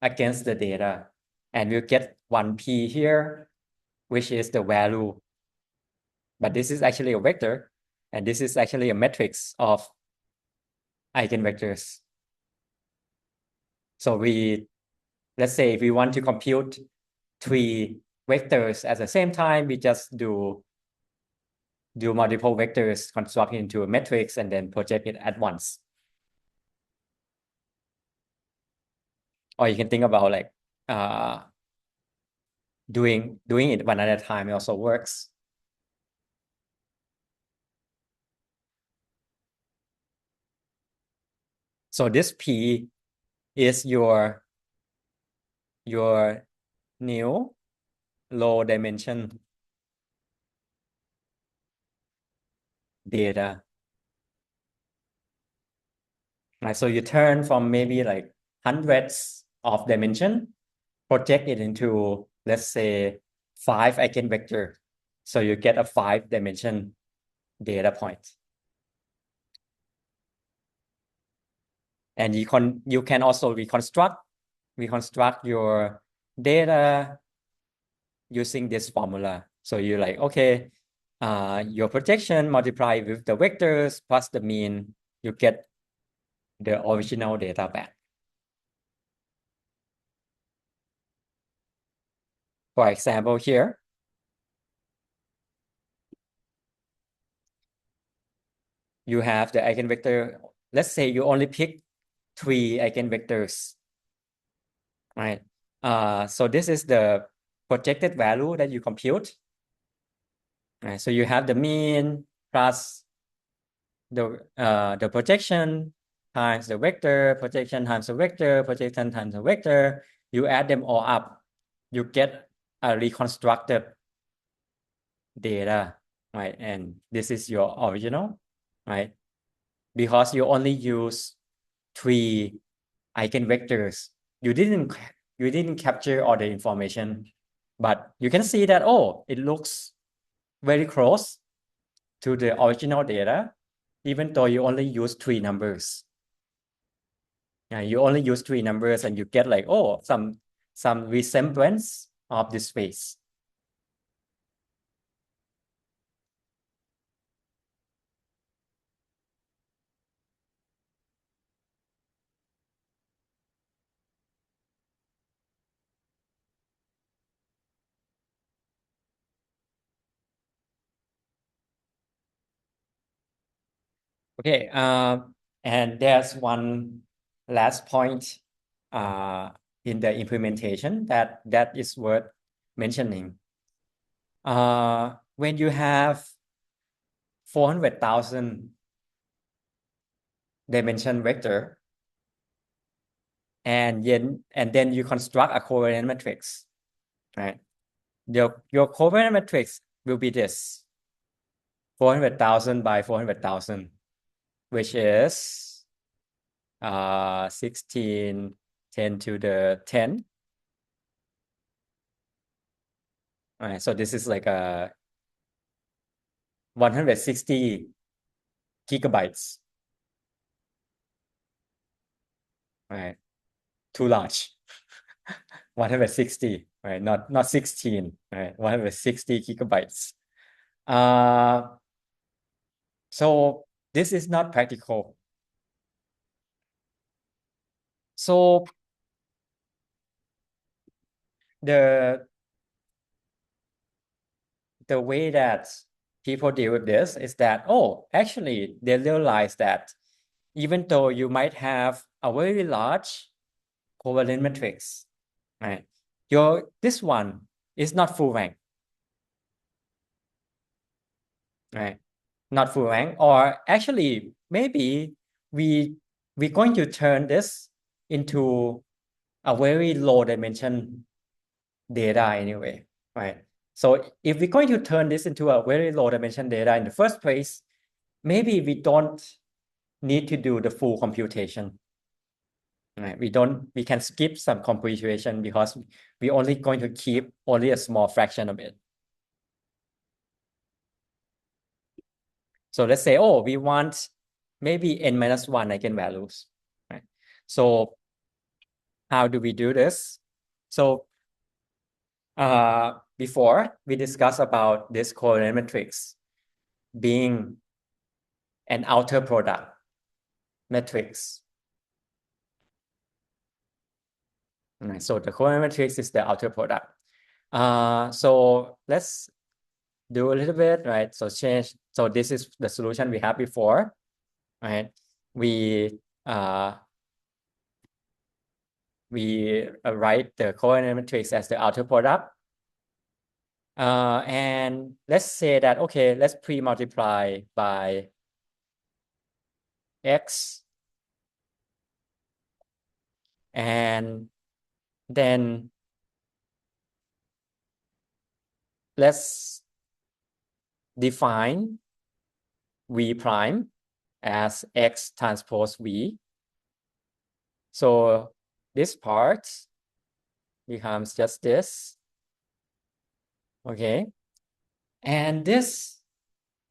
against the data, and we'll get 1p here, which is the value. But this is actually a vector, and this is actually a matrix of eigenvectors. So let's say if we want to compute 3 vectors at the same time, we just do multiple vectors, construct into a matrix, and then project it at once. Or you can think about like doing it one at a time. It also works. So this P is your new low dimension data. Right, so you turn from maybe like hundreds of dimension, project it into, let's say, 5 eigenvector. So you get a 5-dimension data point. And you can also reconstruct your data using this formula. So you're like, okay, your projection multiplied with the vectors plus the mean, you get the original data back. For example, here, you have the eigenvector. Let's say you only pick 3 eigenvectors, right? So this is the projected value that you compute. Right? So you have the mean plus the projection times the vector, projection times the vector, projection times the vector. You add them all up, you get a reconstructed data, right? And this is your original, right? Because you only use 3 eigenvectors. You didn't capture all the information, but you can see that, oh, it looks very close to the original data, even though you only use 3 numbers. Yeah, you only use 3 numbers and you get like, oh, some resemblance of this space. Okay, and there's one last point in the implementation that is worth mentioning. When you have 400,000 dimension vector, and then you construct a covariant matrix, right? Your covariant matrix will be this 400,000 by 400,000, which is 16 10 to the 10. All right, so this is like a 160 gigabytes. All right, too large. 160, right? Not 16, right? 160 gigabytes. So this is not practical. So the way that people deal with this is that, oh, actually they realize that even though you might have a very large covariant matrix, right? This one is not full rank, right? Not full rank, or actually maybe we're going to turn this into a very low dimension data anyway, right? So if we're going to turn this into a very low dimension data in the first place, maybe we don't need to do the full computation. Right? We can skip some computation because we're only going to keep only a small fraction of it. So let's say, oh, we want maybe n-1 eigenvalues, right? So how do we do this? So before we discussed about this covariant matrix being an outer product matrix. Right, so the covariant matrix is the outer product. So let's do a little bit, right? So change. So this is the solution we had before, right? We write the covariant matrix as the outer product. And let's say that, okay, let's pre-multiply by x, and then let's define v prime as x transpose v. So this part becomes just this. Okay. And this,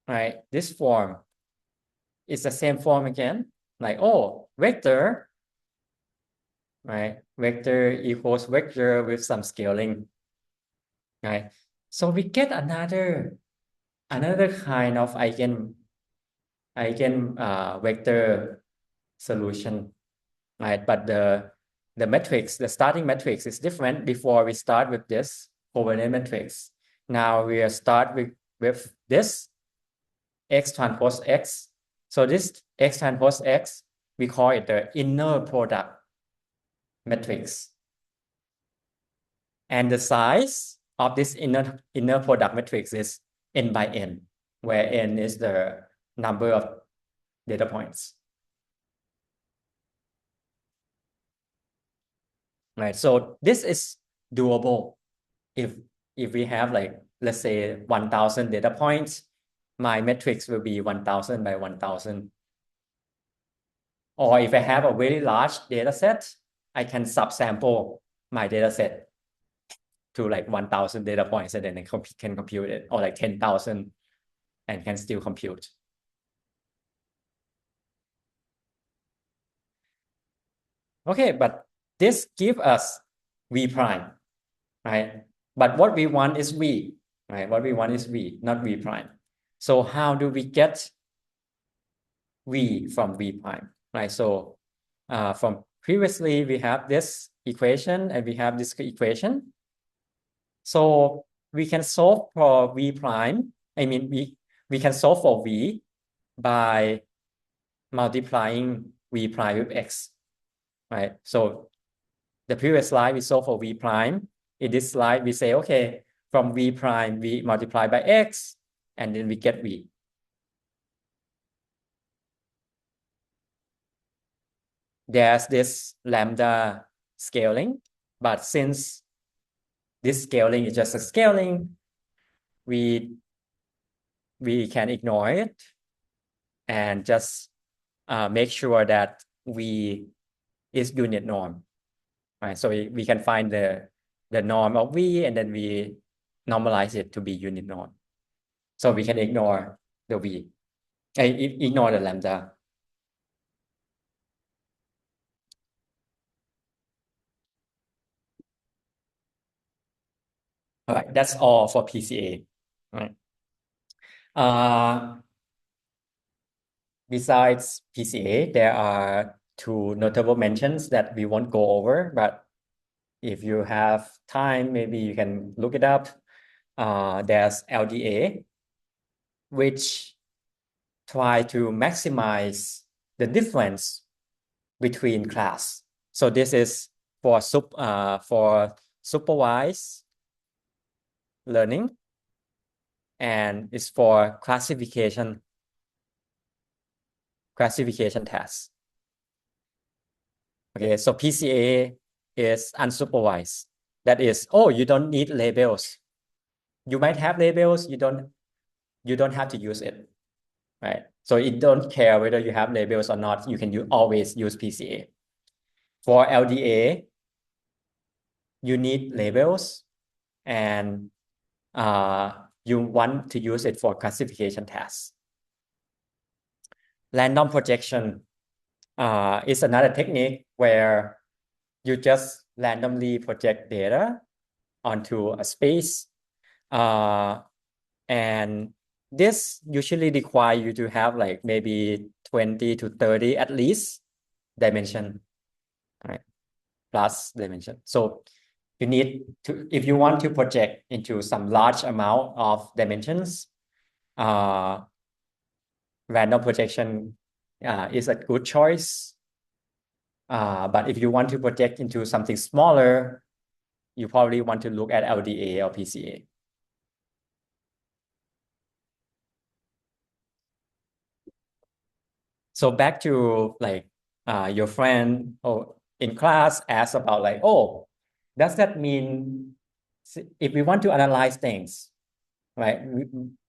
right, this form is the same form again, like, oh, vector, right? Vector equals vector with some scaling, right? So we get another kind of eigen vector solution, right? But the matrix, the starting matrix is different. Before we start with this covariant matrix, now we are start with this X transpose X. So this X transpose X, we call it the inner product matrix. And the size of this inner product matrix is n by n, where n is the number of data points. Right. So this is doable if we have, like, let's say 1,000 data points, my matrix will be 1,000 by 1,000. Or if I have a very large data set, I can subsample my data set to like 1,000 data points, and then I can compute it, or like 10,000, and can still compute. Okay, but this gives us V prime, right? But what we want is V, right? What we want is V, not V prime. So how do we get V from V prime, right? So from previously, we have this equation and we have this equation. So we can solve for V prime. I mean, we can solve for V by multiplying V prime with X, right? So the previous slide, we solve for V prime. In this slide, we say, okay, from V prime, we multiply by X, and then we get V. There's this lambda scaling, but since this scaling is just a scaling, we can ignore it and just make sure that V is unit norm, right? So we can find the norm of V, and then we normalize it to be unit norm. So we can ignore the V, ignore the lambda. All right, that's all for PCA. Right. Besides PCA, there are two notable mentions that we won't go over, but if you have time, maybe you can look it up. There's LDA, which try to maximize the difference between class. So this is for supervised learning, and it's for classification tests. Okay, so PCA is unsupervised. That is, oh, you don't need labels. You might have labels, you don't have to use it, right? So it don't care whether you have labels or not. You can always use PCA. For LDA, you need labels, and you want to use it for classification tests. Random projection is another technique where you just randomly project data onto a space, and this usually requires you to have like maybe 20 to 30 at least dimension, right? Plus dimension. So you need to, if you want to project into some large amount of dimensions, random projection is a good choice. But if you want to project into something smaller, you probably want to look at LDA or PCA. So back to like your friend in class asked about like, oh, does that mean if we want to analyze things, right?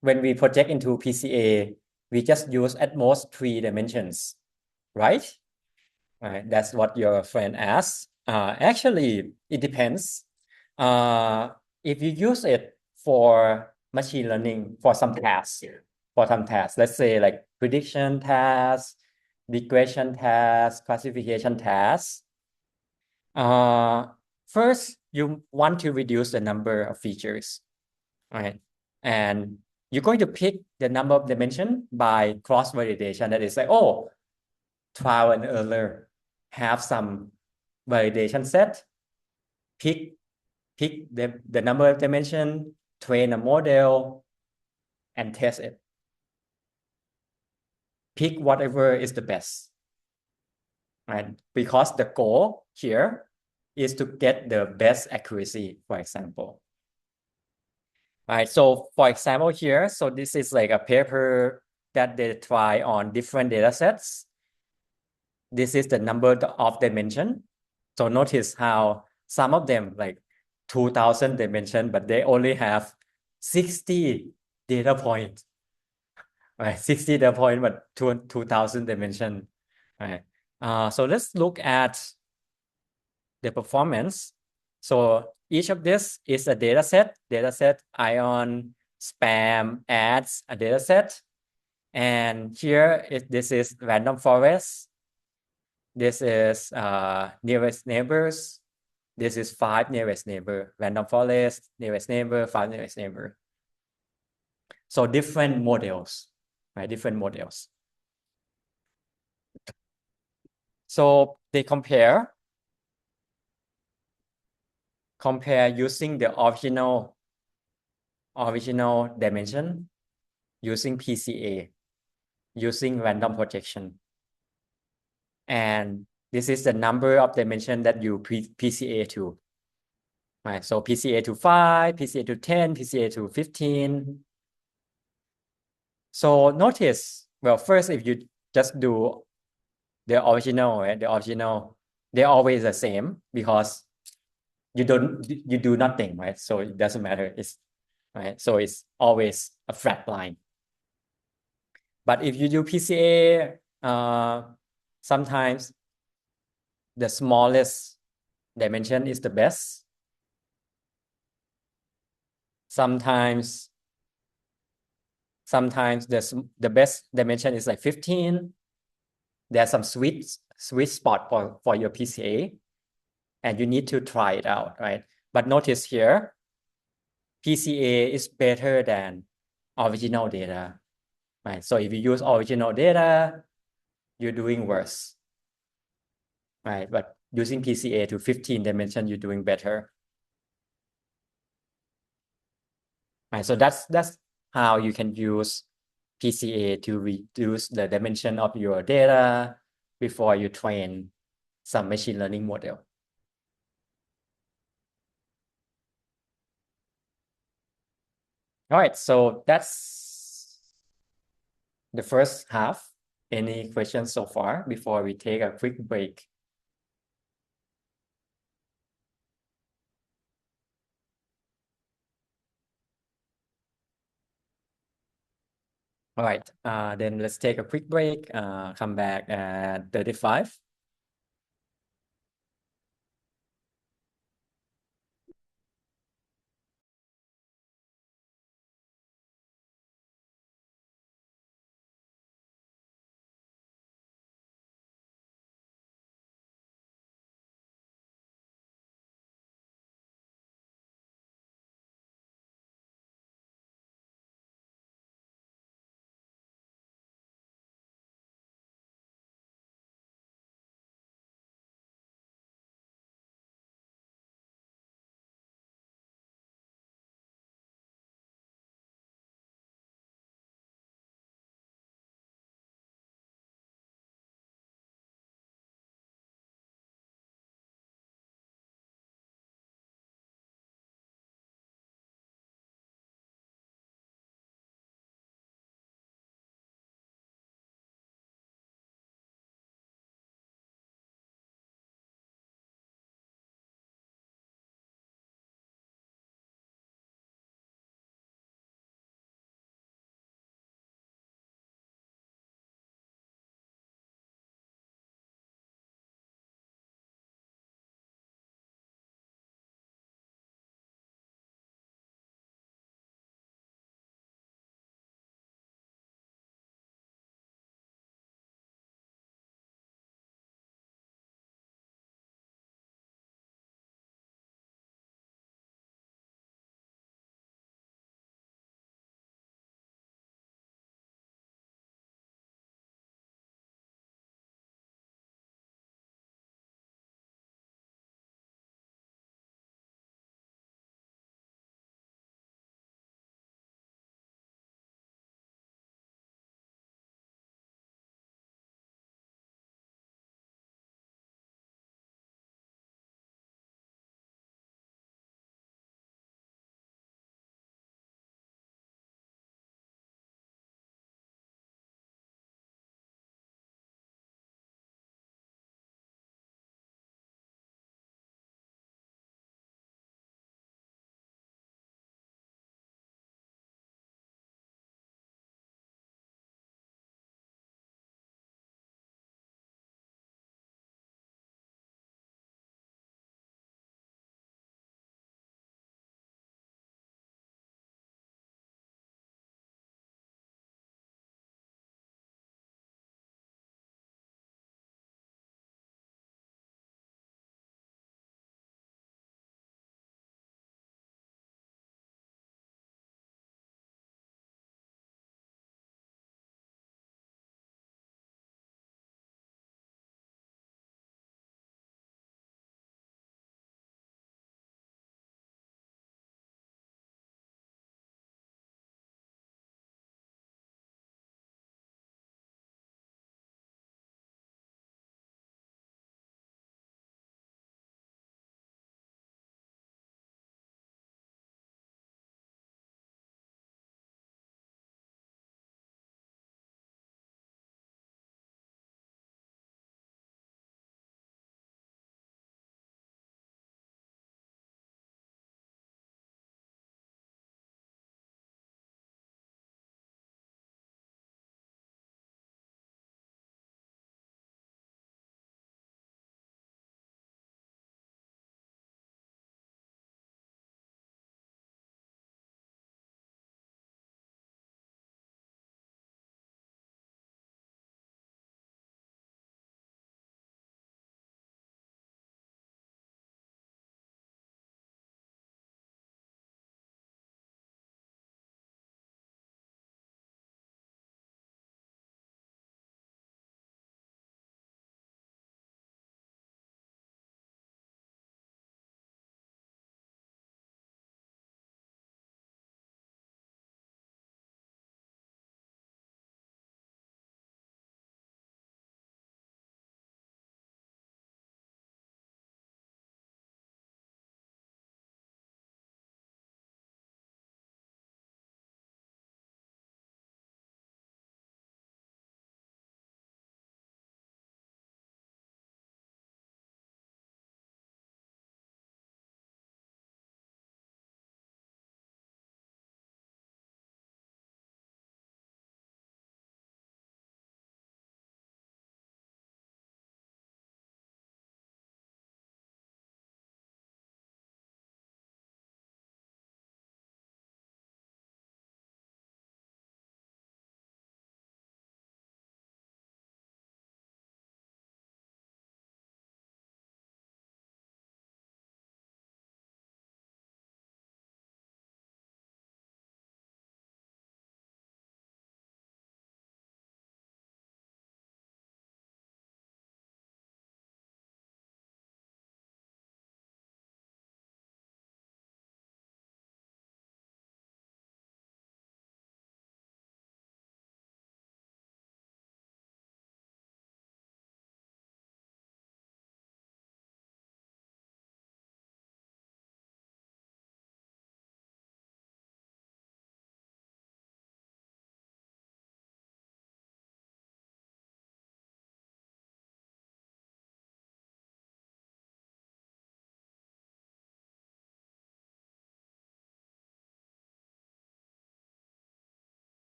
When we project into PCA, we just use at most 3 dimensions, right? Right. That's what your friend asked. Actually, it depends. If you use it for machine learning for some tasks. For some tasks, let's say like prediction tasks, regression tasks, classification tasks. First, you want to reduce the number of features, right? And you're going to pick the number of dimension by cross validation. That is like, oh, trial and error, have some validation set, pick the number of dimension, train a model, and test it. Pick whatever is the best, right? Because the goal here is to get the best accuracy, for example. Right, so for example here, so this is like a paper that they try on different data sets. This is the number of dimension. So notice how some of them like 2000 dimension, but they only have 60 data points, right? 60 data point, but 2000 dimension, right? So let's look at the performance. So each of this is a data set, ion, spam, ads, a data set. And here this is random forest. This is nearest neighbors. This is 5 nearest neighbor, random forest, nearest neighbor, 5 nearest neighbor. So different models, right? Different models. So they compare using the original dimension, using PCA, using random projection. And this is the number of dimension that you PCA to, right? So PCA to 5, PCA to 10, PCA to 15. So notice, well, first, if you just do the original, right? The original, they're always the same because you do nothing, right? So it doesn't matter. It's right. So it's always a flat line. But if you do PCA, sometimes the smallest dimension is the best. Sometimes the best dimension is like 15. There's some sweet spot for your PCA, and you need to try it out, right? But notice here, PCA is better than original data, right? So if you use original data, you're doing worse, right? But using PCA to 15 dimension, you're doing better. Right, so that's how you can use PCA to reduce the dimension of your data before you train some machine learning model. All right, so that's the first half. Any questions so far before we take a quick break? All right, then let's take a quick break, come back at 35.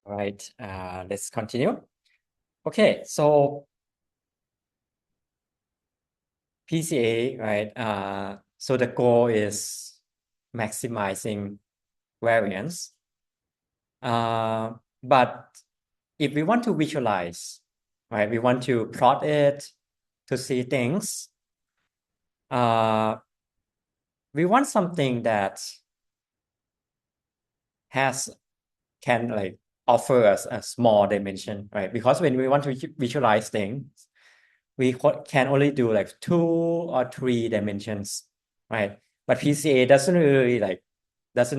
All right, let's continue. Okay, so PCA, right? So the goal is maximizing variance. But if we want to visualize, right, we want to plot it to see things. We want something that can like offer us a small dimension, right? Because when we want to visualize things, we can only do like 2 or 3 dimensions, right? But PCA doesn't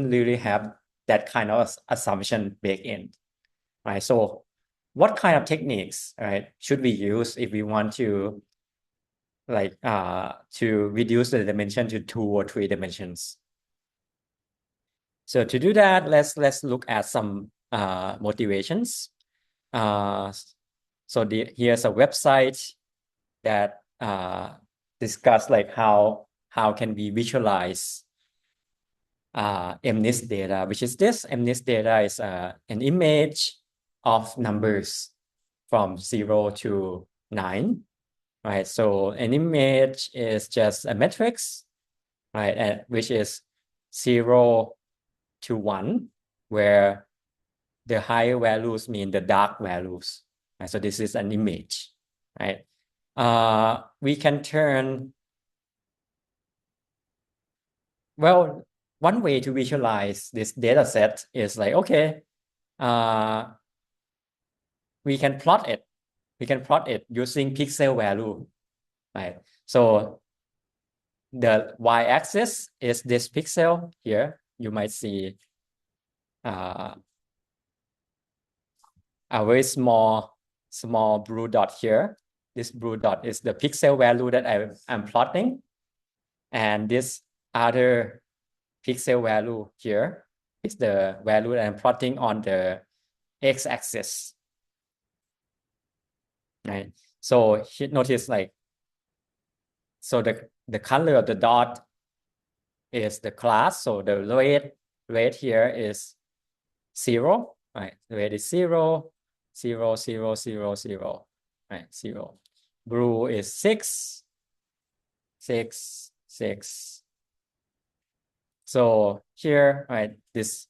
really have that kind of assumption baked in, right? So what kind of techniques, right, should we use if we want to to reduce the dimension to 2 or 3 dimensions? So to do that, let's look at some motivations. So here's a website that discuss like how can we visualize MNIST data, which is this. MNIST data is an image of numbers from 0 to 9, right? So an image is just a matrix, right, which is 0 to 1, where the higher values mean the dark values. Right? So this is an image, right? We can turn, well, one way to visualize this data set is like, okay, we can plot it. We can plot it using pixel value, right? So the y-axis is this pixel here. You might see a very small blue dot here. This blue dot is the pixel value that I'm plotting. And this other pixel value here is the value that I'm plotting on the x-axis, right? So notice like, so the color of the dot is the class. So the red here is 0, right? The red is 0, 0, 0, 0, 0, right? 0. Blue is 6, 6, 6. So here, right, this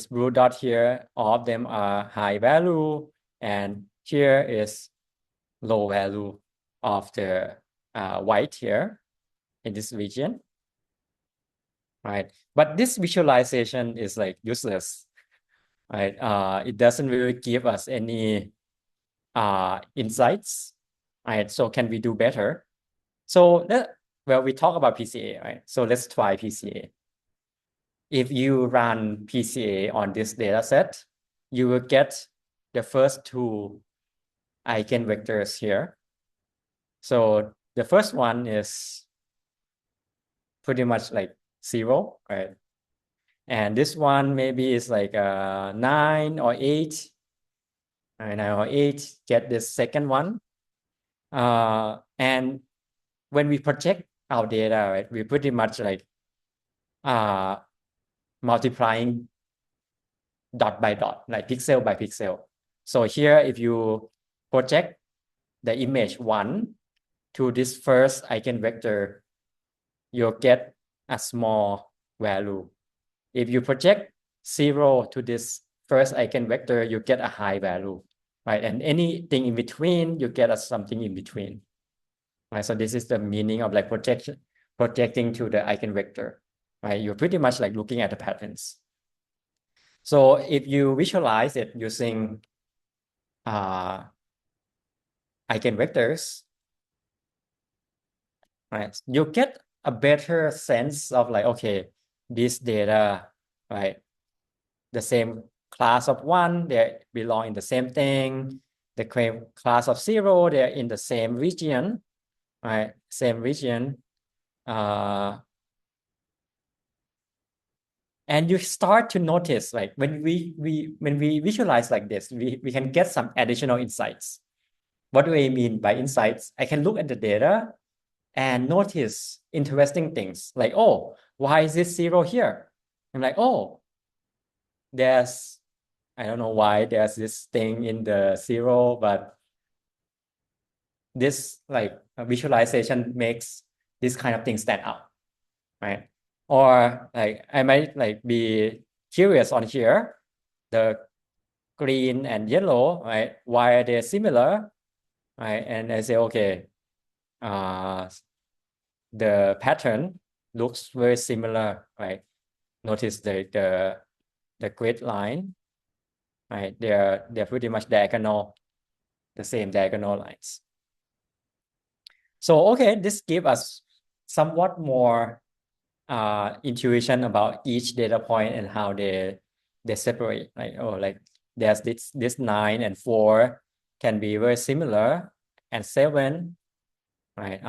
blue dot here, all of them are high value, and here is low value of the white here in this region, right? But this visualization is like useless, right? It doesn't really give us any insights, right? So can we do better? So we talk about PCA, right? So let's try PCA. If you run PCA on this data set, you will get the first 2 eigenvectors here. So the first one is pretty much like 0, right? And this one maybe is like 9 or 8. 9 or 8, get this second one. And when we project our data, right, we pretty much like multiplying dot by dot, like pixel by pixel. So here, if you project the image 1 to this first eigenvector, you'll get a small value. If you project 0 to this first eigenvector, you get a high value, right? And anything in between, you get something in between, right? So this is the meaning of like projecting to the eigenvector, right? You're pretty much like looking at the patterns. So if you visualize it using eigenvectors, right, you get a better sense of like, okay, this data, right, the same class of 1, they belong in the same thing. The class of 0, they're in the same region, right? Same region. And you start to notice, like when we visualize like this, we can get some additional insights. What do I mean by insights? I can look at the data and notice interesting things like, oh, why is this 0 here? I'm like, oh, there's I don't know why there's this thing in the zero, but this like visualization makes this kind of thing stand out, right? Or like I might like be curious on here, the green and yellow, right? Why are they similar, right? And I say, okay, the pattern looks very similar, right? Notice the grid line, right? They're pretty much diagonal, the same diagonal lines. So okay, this gives us somewhat more intuition about each data point and how they separate. Like like there's this 9 and 4 can be very similar, and 7, right?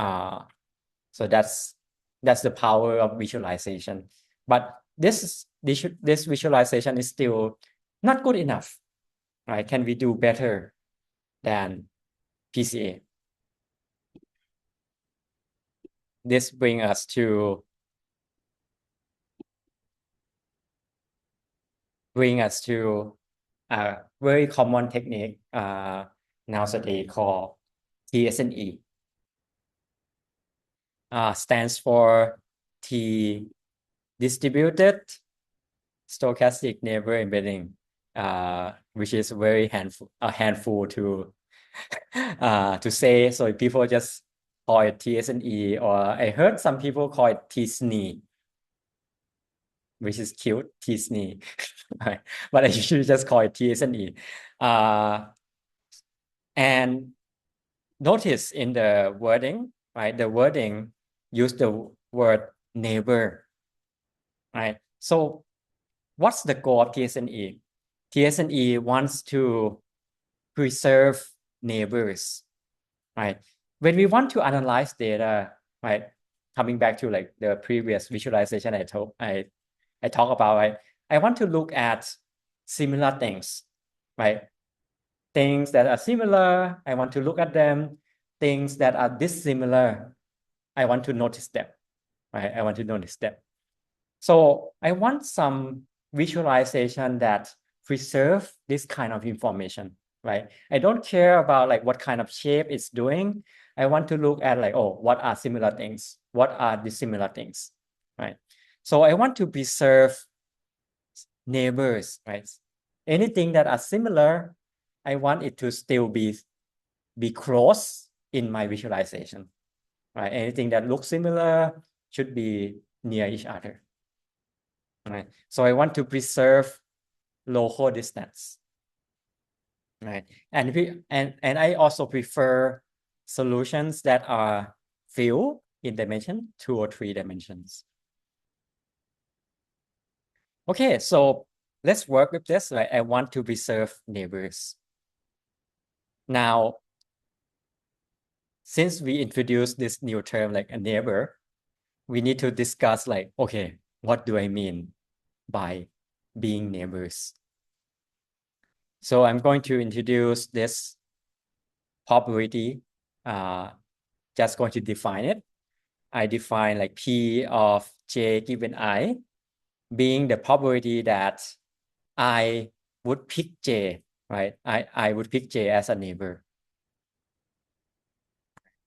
So that's the power of visualization. But this visualization is still not good enough, right? Can we do better than PCA? This brings us to a very common technique nowadays called TSNE. Stands for T distributed stochastic neighbor embedding, which is very handful to say. So people just call it TSNE, or I heard some people call it TSNE, which is cute, TSNE. Right? But I usually just call it TSNE. And notice in the wording, right? The wording use the word neighbor, right? So what's the goal of TSNE? TSNE wants to preserve neighbors, right? When we want to analyze data, right? Coming back to like the previous visualization I talked about, right? I want to look at similar things, right? Things that are similar, I want to look at them. Things that are dissimilar, I want to notice them, right? I want to notice them. So I want some visualization that preserve this kind of information, right? I don't care about like what kind of shape it's doing. I want to look at like, oh, what are similar things? What are dissimilar things, right? So I want to preserve neighbors, right? Anything that are similar, I want it to still be close in my visualization, right? Anything that looks similar should be near each other, right? So I want to preserve local distance, right? And I also prefer solutions that are few in dimension, 2 or 3 dimensions. Okay, so let's work with this, right? I want to preserve neighbors. Now, since we introduced this new term like a neighbor, we need to discuss like, okay, what do I mean by being neighbors? So I'm going to introduce this probability, just going to define it. I define like P of J given I being the probability that I would pick J, right? I would pick J as a neighbor.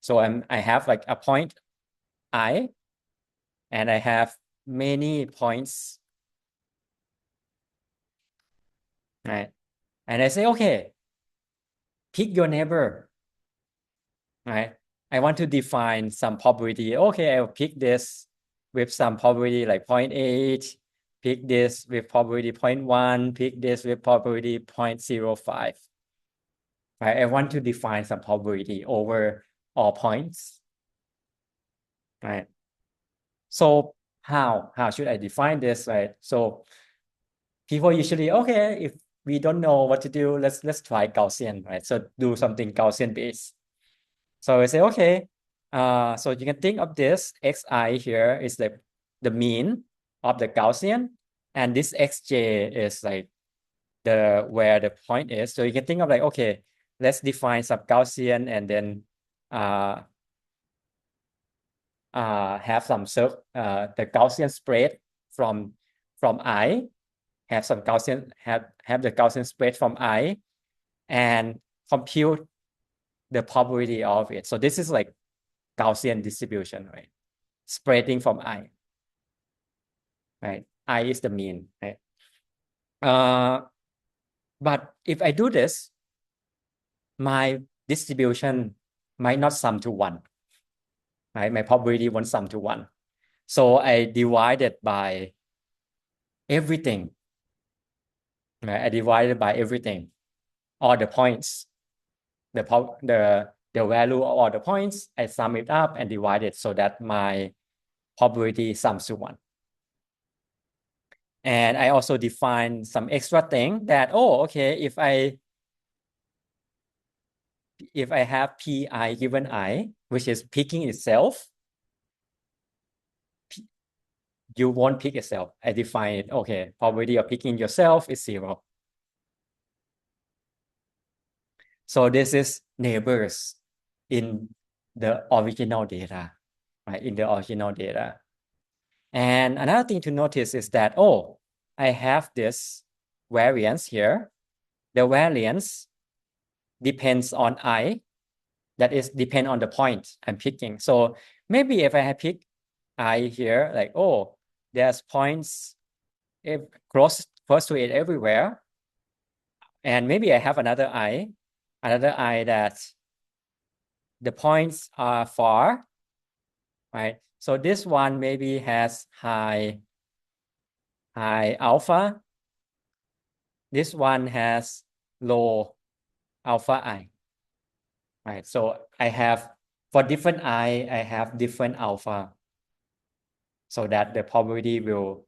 So I have like a point I, and I have many points, right? And I say, okay, pick your neighbor, right? I want to define some probability. Okay, I'll pick this with some probability like 0.8, pick this with probability 0.1, pick this with probability 0.05. Right? I want to define some probability over all points. Right? So how should I define this? Right? So people usually, okay, if we don't know what to do, let's try Gaussian, right? So do something Gaussian based. So I say, okay, so you can think of this xi here is like the mean of the Gaussian, and this xj is like where the point is. So you can think of like, okay, let's define some Gaussian and then have some the Gaussian spread from I have some Gaussian have the Gaussian spread from I and compute the probability of it. So this is like Gaussian distribution, right? Spreading from I, right? I is the mean, right? But if I do this, my distribution might not sum to 1, right? My probability won't sum to 1. So I divide it by everything, right? I divided by everything, all the points, the value of all the points, I sum it up and divide it so that my probability sums to 1. And I also define some extra thing that, okay, if I have Pi given I, which is picking itself, you won't pick itself. I define it, okay, probability of picking yourself is 0. So this is neighbors in the original data, right? In the original data. And another thing to notice is that, I have this variance here. The variance depends on I, that is depend on the point I'm picking. So maybe if I have picked I here, like, there's points close to it everywhere. And maybe I have another I that the points are far, right? So this one maybe has high alpha. This one has low alpha I, right? So I have, for different I have different alpha, so that the probability will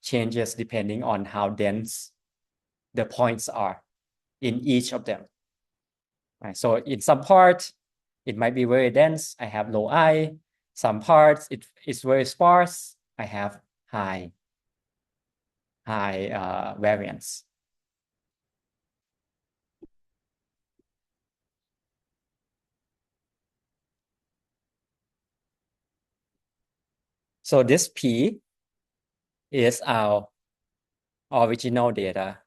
changes depending on how dense the points are in each of them, right? So in some parts, it might be very dense, I have low I. Some parts, it's very sparse, I have high variance. So this P is our original data,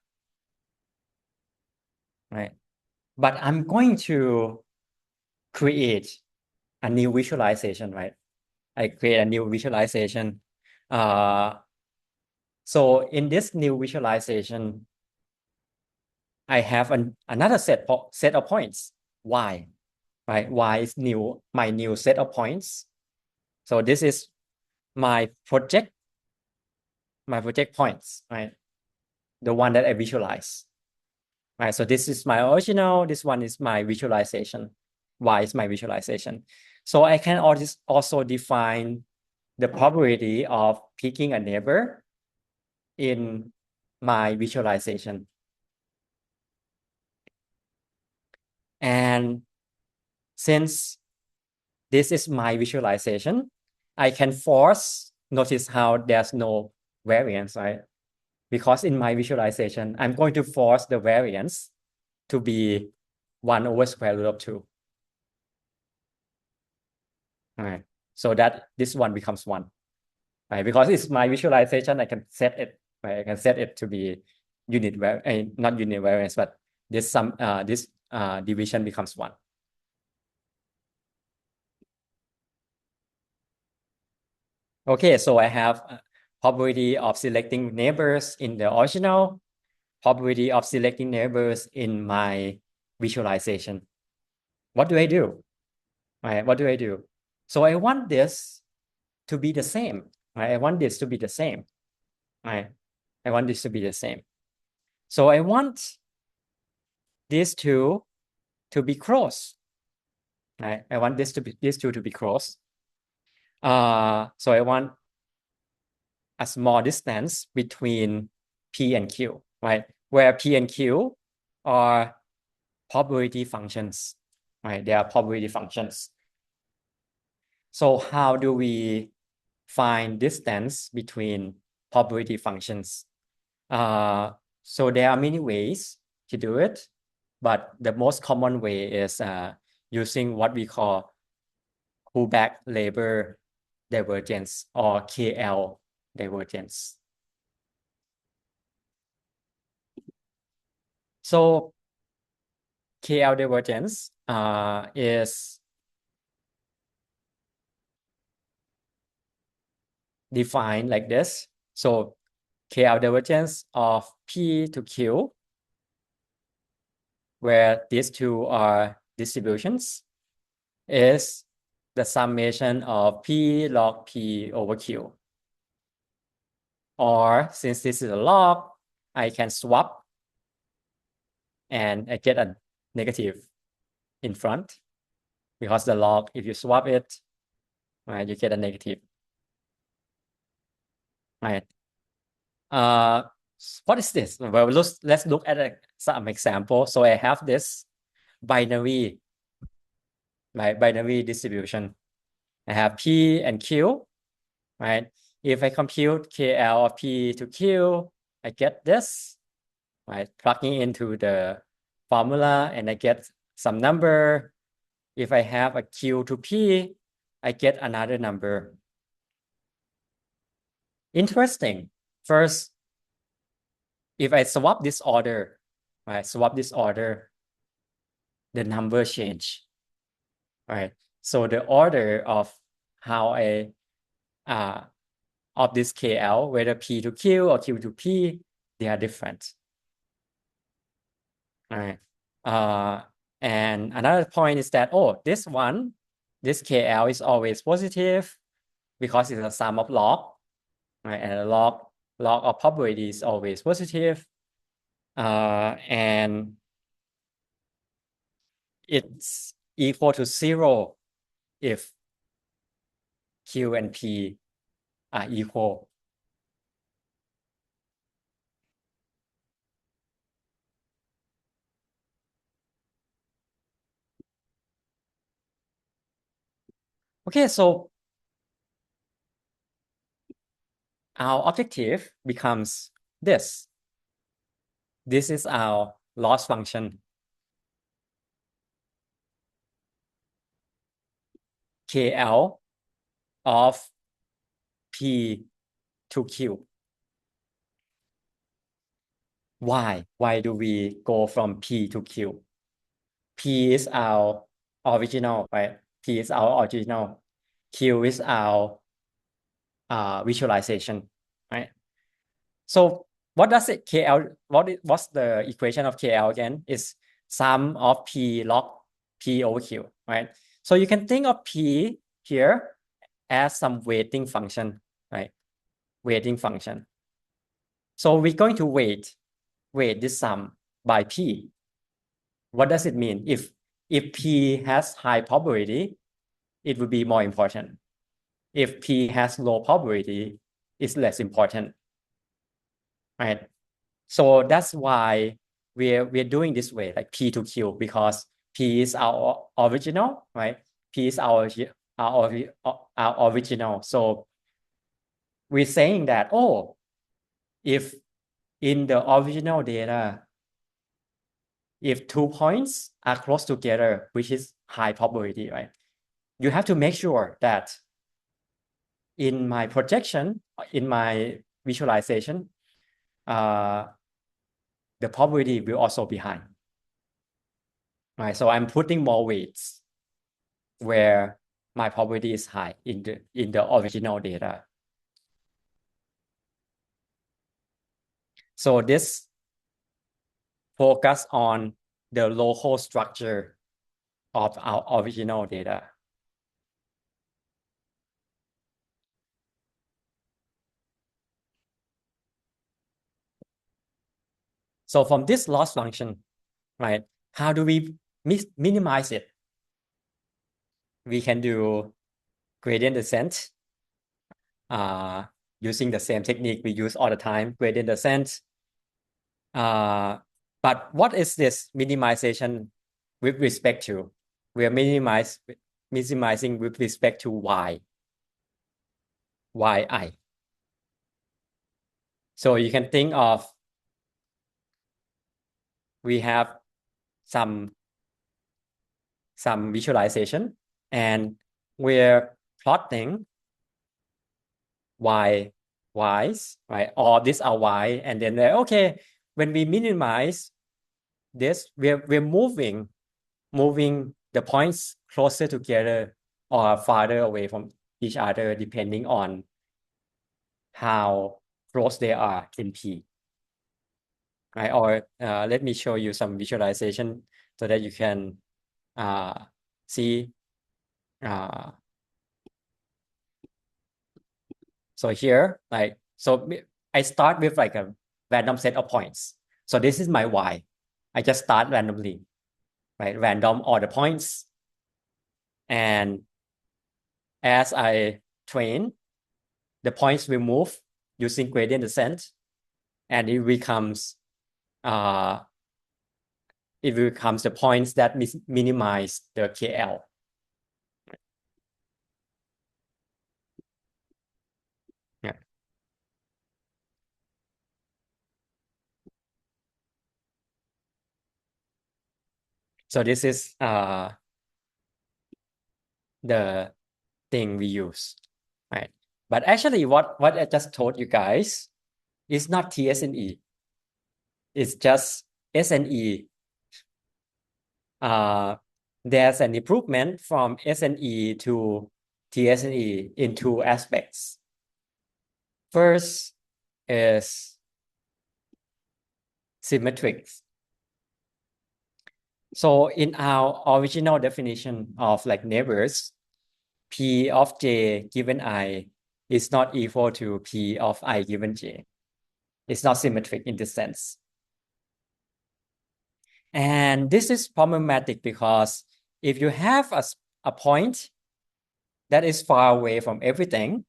right? But I'm going to create a new visualization, right? I create a new visualization. So in this new visualization, I have another set of points, Y, right? Y is my new set of points. So this is my project points, right? The one that I visualize, right? So this is my original, this one is my visualization. Y is my visualization. So I can also define the probability of picking a neighbor in my visualization. And since this is my visualization, I can notice how there's no variance, right? Because in my visualization, I'm going to force the variance to be 1 over square root of 2. All right. So that this one becomes 1. Right? Because it's my visualization, I can set it, right? I can set it to be not unit variance, but this division becomes 1. Okay, so I have probability of selecting neighbors in the original, probability of selecting neighbors in my visualization. What do I do? Right? What do I do? So I want this to be the same. Right? I want this to be the same. Right? I want this to be the same. So I want these two to be close. Right? I want these two to be close. So I want a small distance between P and Q, right? Where P and Q are probability functions, right? They are probability functions. So how do we find distance between probability functions? So there are many ways to do it, but the most common way is using what we call Kullback-Leibler divergence or KL divergence. So KL divergence is defined like this. So KL divergence of P to Q, where these two are distributions, is the summation of P log P over Q. Or since this is a log, I can swap and I get a negative in front, because the log, if you swap it, right, you get a negative. Right. What is this? Well, let's look at some example. So I have this binary, right, binary distribution. I have P and Q, right? If I compute KL of P to Q, I get this, right? Plugging into the formula and I get some number. If I have a Q to P, I get another number. Interesting. First, if I swap this order, right? Swap this order, the number change, right? So the order of how I of this KL, whether P to Q or Q to P, they are different. All right. And another point is that, oh, this KL is always positive because it's a sum of log, right? And a log of probability is always positive. And it's equal to 0 if Q and P are equal. Okay, so our objective becomes this. This is our loss function. KL of P to Q. Why? Why do we go from P to Q? P is our original, right? P is our original. Q is our visualization, right? So what does it KL? What's the equation of KL again? Is sum of P log P over Q, right? So you can think of P here as some weighting function, right? Weighting function. So we're going to weight this sum by P. What does it mean? If P has high probability, it would be more important. If P has low probability, it's less important, right? So that's why we're doing this way, like P to Q, because P is our original, right? P is our original. So we're saying that, oh, if in the original data, if 2 points are close together, which is high probability, right? You have to make sure that in my projection, in my visualization, the probability will also be high, right? So I'm putting more weights where my probability is high in the original data. So this focus on the local structure of our original data. So from this loss function, right, how do we minimize it? We can do gradient descent using the same technique we use all the time, gradient descent. But what is this minimization with respect to? We are minimizing with respect to y. Yi. So you can think of, we have some visualization and we're plotting y's, right? All these are y, and then okay, when we minimize this, we're moving the points closer together or farther away from each other depending on how close they are in P. Right? Or let me show you some visualization so that you can see. So here, I start with like a random set of points. So this is my Y. I just start randomly, right? Random all the points. And as I train, the points will move using gradient descent, and it becomes the points that minimize the KL. Yeah. So this is the thing we use, right? But actually, what I just told you guys is not TSNE. It's just SNE. There's an improvement from SNE to TSNE in two aspects. First is symmetrics. So in our original definition of like neighbors, P of J given I is not equal to P of I given J. It's not symmetric in this sense. And this is problematic because if you have a point that is far away from everything,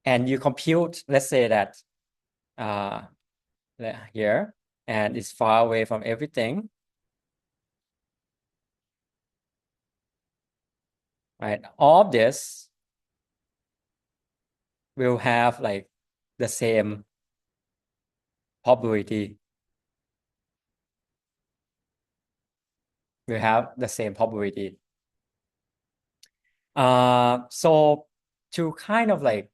and you compute, let's say that here, and it's far away from everything, right? All of this will have like the same probability. Will have the same probability. So to kind of like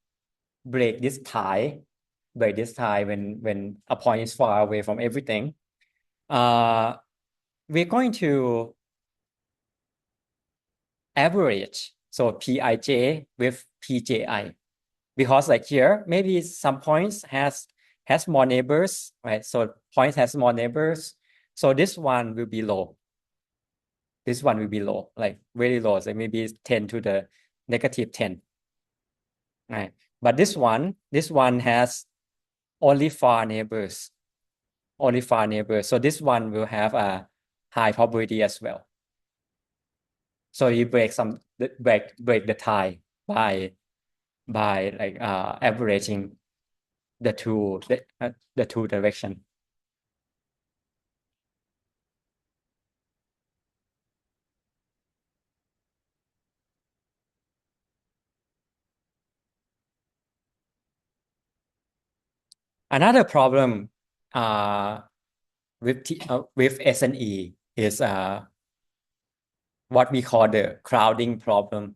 break this tie when a point is far away from everything, we're going to average so Pij with Pji, because like here maybe some points has more neighbors, right? So points has more neighbors, so this one will be low. This one will be low, like very low, so maybe 10 to the negative 10, right? But this one has only far neighbors, so this one will have a high probability as well. So you break the tie by like averaging the two direction. Another problem with SNE is what we call the crowding problem.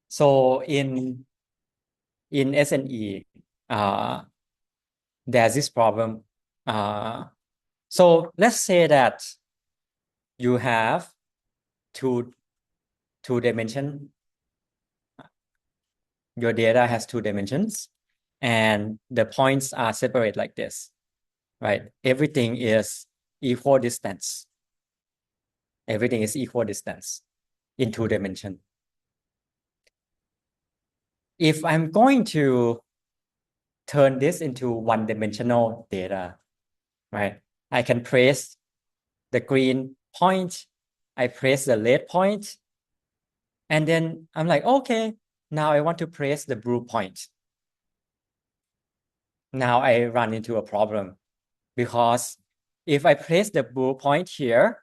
So in SNE, there's this problem. So let's say that you have two dimension. Your data has two dimensions, and the points are separate like this, right? Everything is equal distance. Everything is equal distance in two dimensions. If I'm going to turn this into one-dimensional data, right? I can trace the green point, I trace the red point, and then I'm like, okay, now I want to trace the blue point. Now I run into a problem, because if I place the blue point here,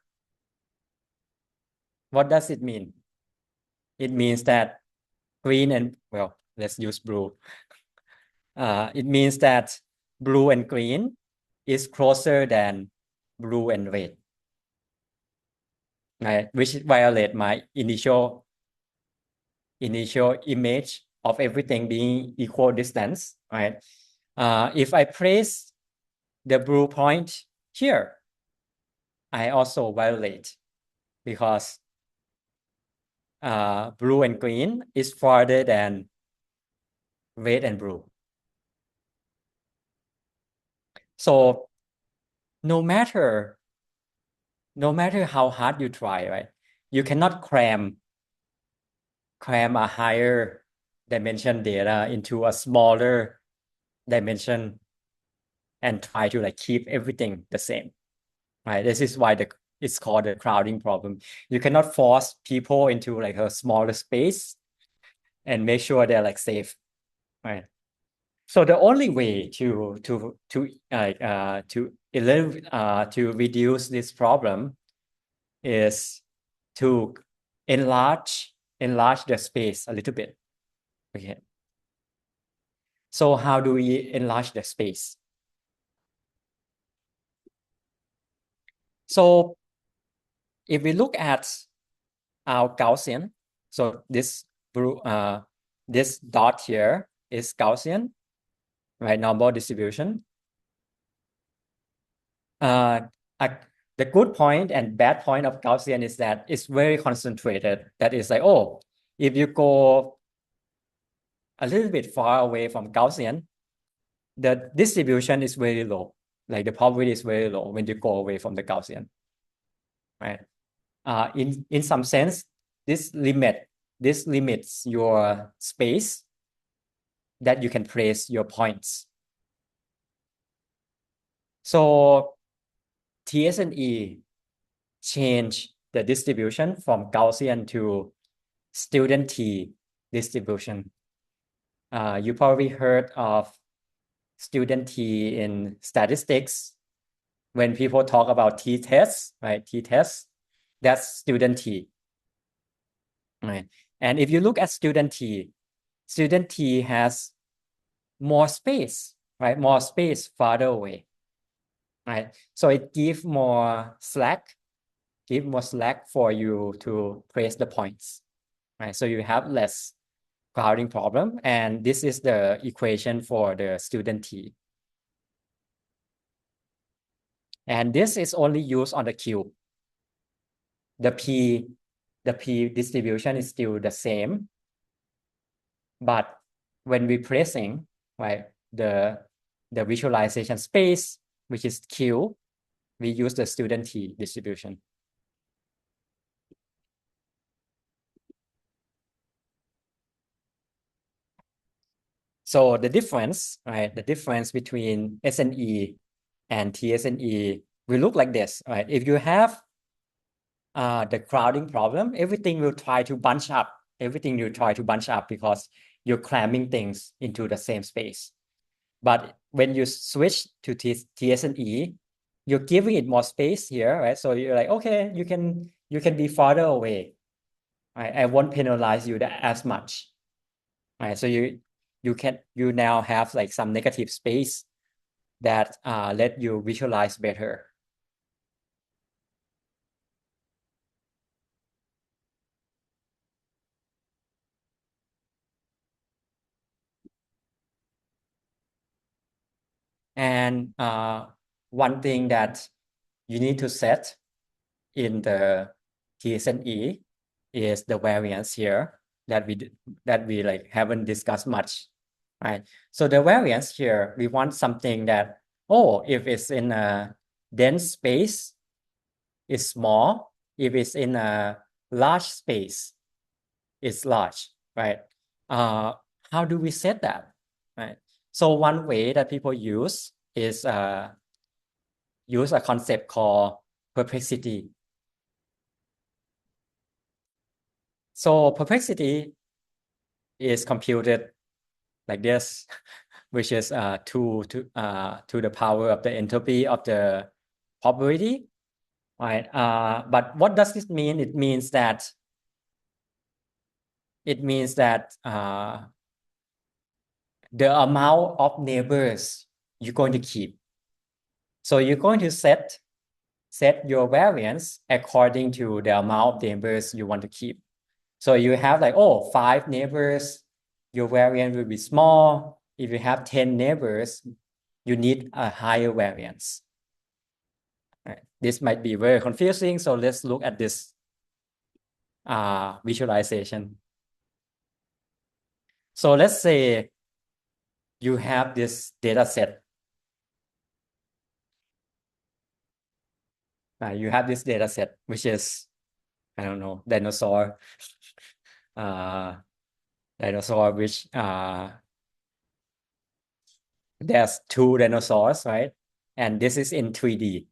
what does it mean? It means that green and, well, let's use blue. It means that blue and green is closer than blue and red, right? Which violate my initial image of everything being equal distance, right? If I place the blue point here, I also violate because blue and green is farther than red and blue. So no matter how hard you try, right? You cannot cram a higher dimension data into a smaller dimension and try to like keep everything the same, right? This is why it's called the crowding problem. You cannot force people into like a smaller space and make sure they're like safe, right? So the only way to reduce this problem is to enlarge the space a little bit. Okay. So how do we enlarge the space? So if we look at our Gaussian, so this dot here is Gaussian, right? Normal distribution. The good point and bad point of Gaussian is that it's very concentrated. That is like, oh, if you go a little bit far away from Gaussian, the distribution is very low. Like the probability is very low when you go away from the Gaussian, right? In some sense, this limits your space that you can place your points. So TSNE change the distribution from Gaussian to student T distribution. You probably heard of student T in statistics. When people talk about t-tests, right? T-tests, that's student T. Right. And if you look at student T has more space, right? More space farther away, right? So it gives more slack for you to place the points, right? So you have less crowding problem, and this is the equation for the student T. And this is only used on the cube. The P distribution is still the same, but when we placing, right, the visualization space, which is Q, we use the student T distribution. So the difference, right, the difference between SNE and TSNE will look like this, right? If you have the crowding problem, everything will try to bunch up. Everything you try to bunch up because you're cramming things into the same space. But when you switch to TSNE, you're giving it more space here, right? So you're like, okay, you can be farther away, right? I won't penalize you as much, right? So you now have like some negative space that let you visualize better. And one thing that you need to set in the TSNE is the variance here that we like haven't discussed much, right? So the variance here, we want something that, oh, if it's in a dense space, it's small. If it's in a large space, it's large, right? How do we set that, right? So one way that people use is use a concept called perplexity. So perplexity is computed like this, which is to the power of the entropy of the probability, right? But what does this mean? It means that the amount of neighbors you're going to keep. So you're going to set your variance according to the amount of neighbors you want to keep. So you have like, oh, 5 neighbors, your variance will be small. if you have 10 neighbors, you need a higher variance. Right. This might be very confusing, so let's look at this visualization. So let's say you have this data set. You have this data set, which is, I don't know, dinosaur, which there's 2 dinosaurs, right? And this is in 3D.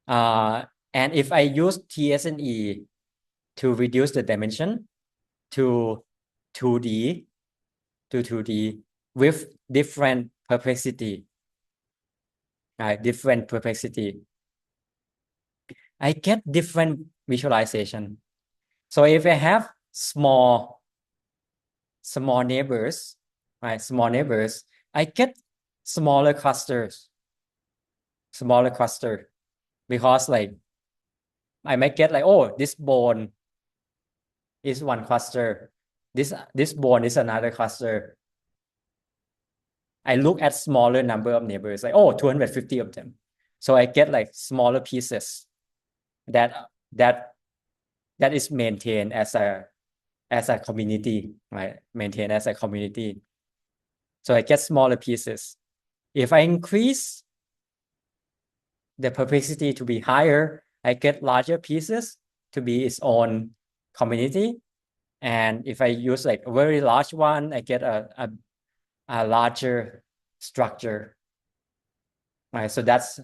And if I use TSNE to reduce the dimension to 2D with different perplexity, I get different visualization. So if I have small neighbors, right? Small neighbors, I get smaller clusters, because like I might get like, oh, this bone is one cluster. This bone is another cluster. I look at smaller number of neighbors, like, oh, 250 of them. So I get like smaller pieces that is maintained as a community, right? Maintained as a community. So I get smaller pieces. If I increase the perplexity to be higher, I get larger pieces to be its own community. And if I use like a very large one, I get a larger structure. Right. So that's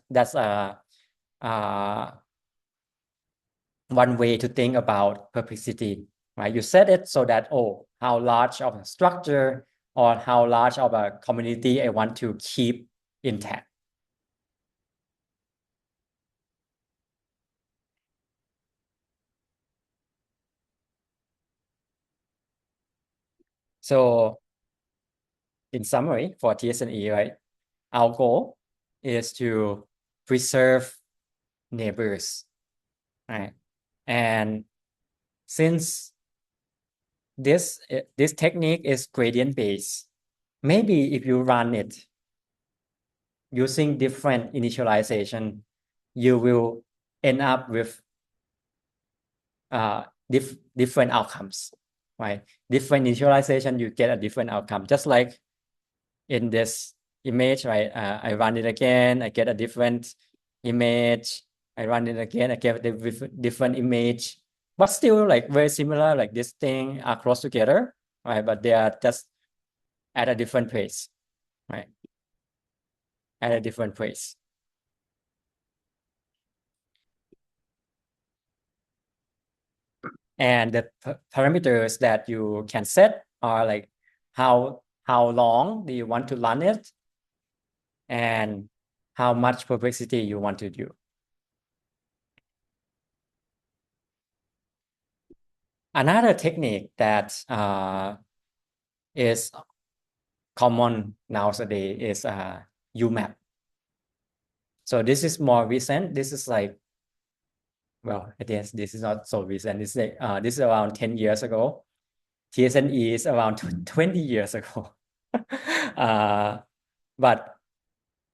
one way to think about perplexity. Right. You set it so that, oh, how large of a structure or how large of a community I want to keep intact. So in summary, for TSNE, right, our goal is to preserve neighbors, right? And since this technique is gradient based, maybe if you run it using different initialization, you will end up with different outcomes, right? Different initialization, you get a different outcome. Just like in this image, right? I run it again, I get a different image. I run it again, I get a different image. But still like very similar, like this thing are close together, right? But they are just at a different place, right? At a different place. And the parameters that you can set are like how long do you want to run it and how much perplexity you want to do. Another technique that is common nowadays is UMAP. So this is more recent. This is like, well, I guess this is not so recent. This is around 10 years ago. TSNE is around 20 years ago. But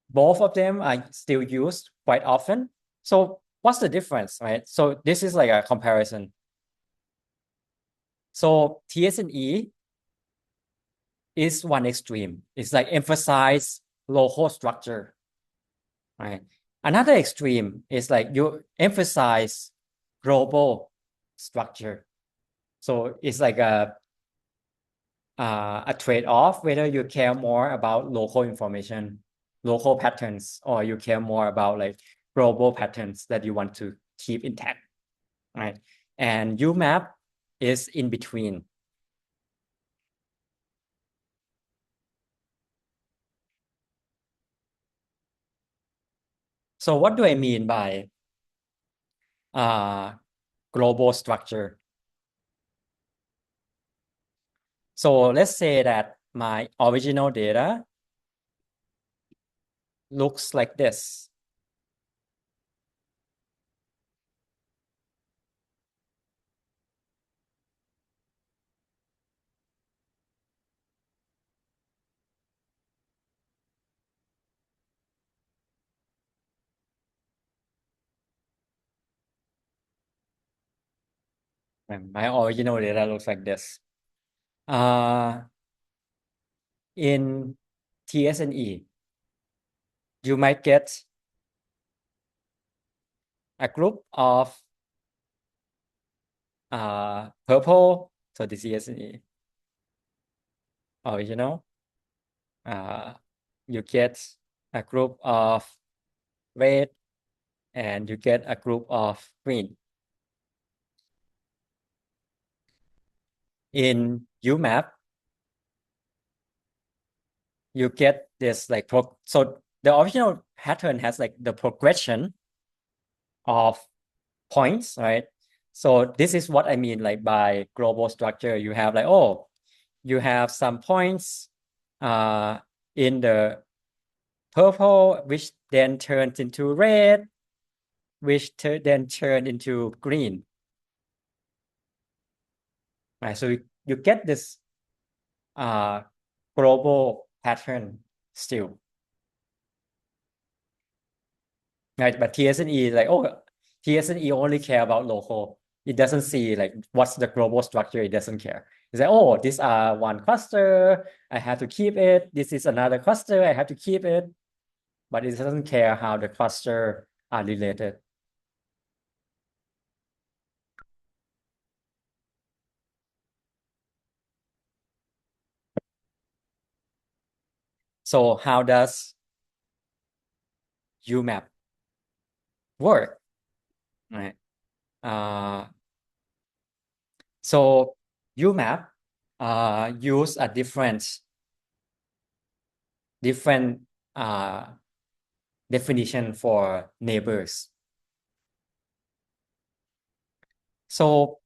both of them are still used quite often. So what's the difference, right? So this is like a comparison. So TSNE is one extreme. It's like emphasize local structure, right? Another extreme is like you emphasize global structure. So it's like a trade-off, whether you care more about local information, local patterns, or you care more about like global patterns that you want to keep intact, right? And UMAP is in between. So what do I mean by global structure? So let's say that my original data looks like this. My original data looks like this. In TSNE, you might get a group of purple, so this is TSNE original. You get a group of red, and you get a group of green. In UMAP, you get this like so the original pattern has like the progression of points, right? So this is what I mean like by global structure. You have like, oh, you have some points in the purple, which then turns into red, which then turn into green. Right, so you get this global pattern still. Right, but TSNE is like, oh, TSNE only care about local. It doesn't see like what's the global structure. It doesn't care. It's like, oh, these are one cluster. I have to keep it. This is another cluster. I have to keep it. But it doesn't care how the cluster are related. So how does UMAP work? Right. So UMAP use a different definition for neighbors. So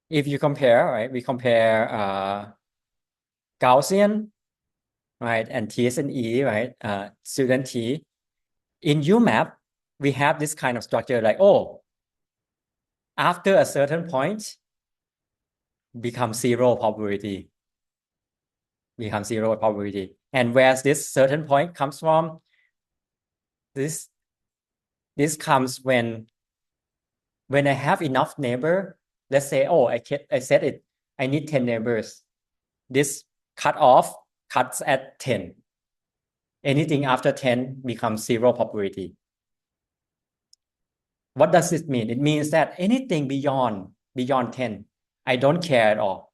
if you compare, right, we compare Gaussian, right, and TSNE, right, student T. In UMAP, we have this kind of structure like, oh, after a certain point, become zero probability. And where this certain point comes from, this comes when I have enough neighbor. Let's say, oh, I said it, I need 10 neighbors. This cuts at 10. Anything after 10 becomes zero probability. What does this mean? It means that anything beyond 10, I don't care at all.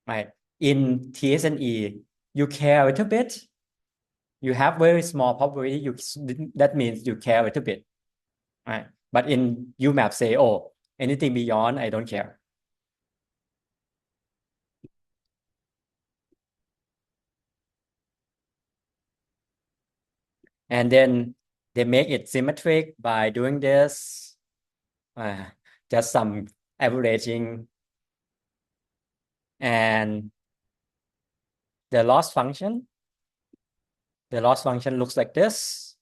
Right? In TSNE, you care a little bit. You have very small probability. That means you care a little bit. Right? But in UMAP, say, oh, anything beyond, I don't care. And then they make it symmetric by doing this, just some averaging. And the loss function looks like this.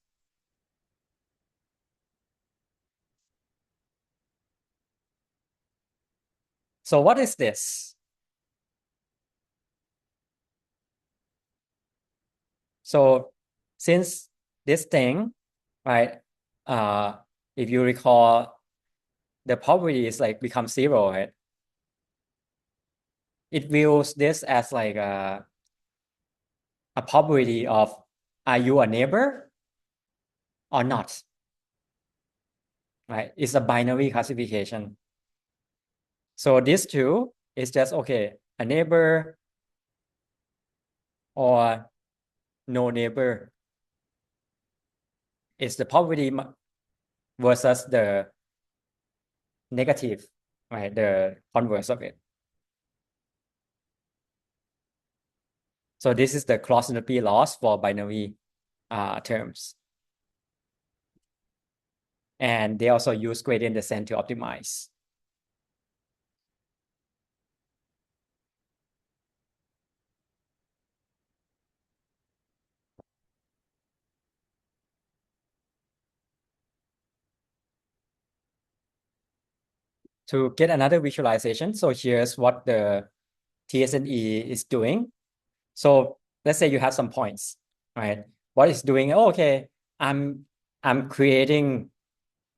So what is this? So since this thing, right, if you recall, the probability is like become zero, right? It views this as like a probability of, are you a neighbor or not? Right? It's a binary classification. So this two is just, okay, a neighbor or no neighbor. It's the probability versus the negative, right? The converse of it. So this is the cross entropy loss for binary terms. And they also use gradient descent to optimize. To get another visualization, so here's what the TSNE is doing. So let's say you have some points, right? What it's doing, oh, okay, I'm creating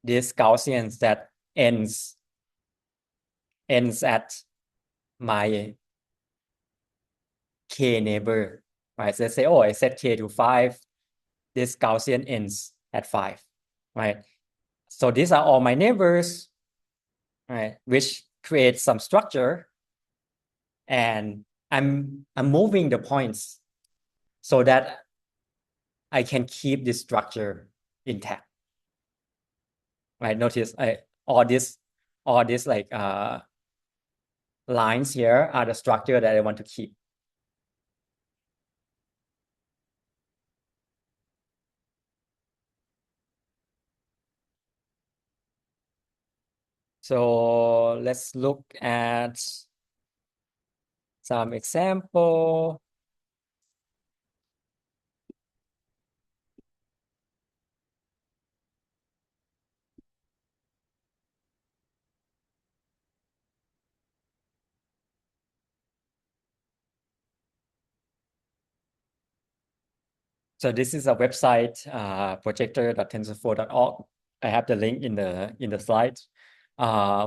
these Gaussians that ends at my k neighbor, right? So let's say, oh, I set k to 5. This Gaussian ends at 5, right? So these are all my neighbors, right? Which creates some structure, and I'm moving the points so that I can keep this structure intact, right? Notice all this like lines here are the structure that I want to keep. So let's look at some example. So this is a website, projector.tensorflow.org. I have the link in the slides,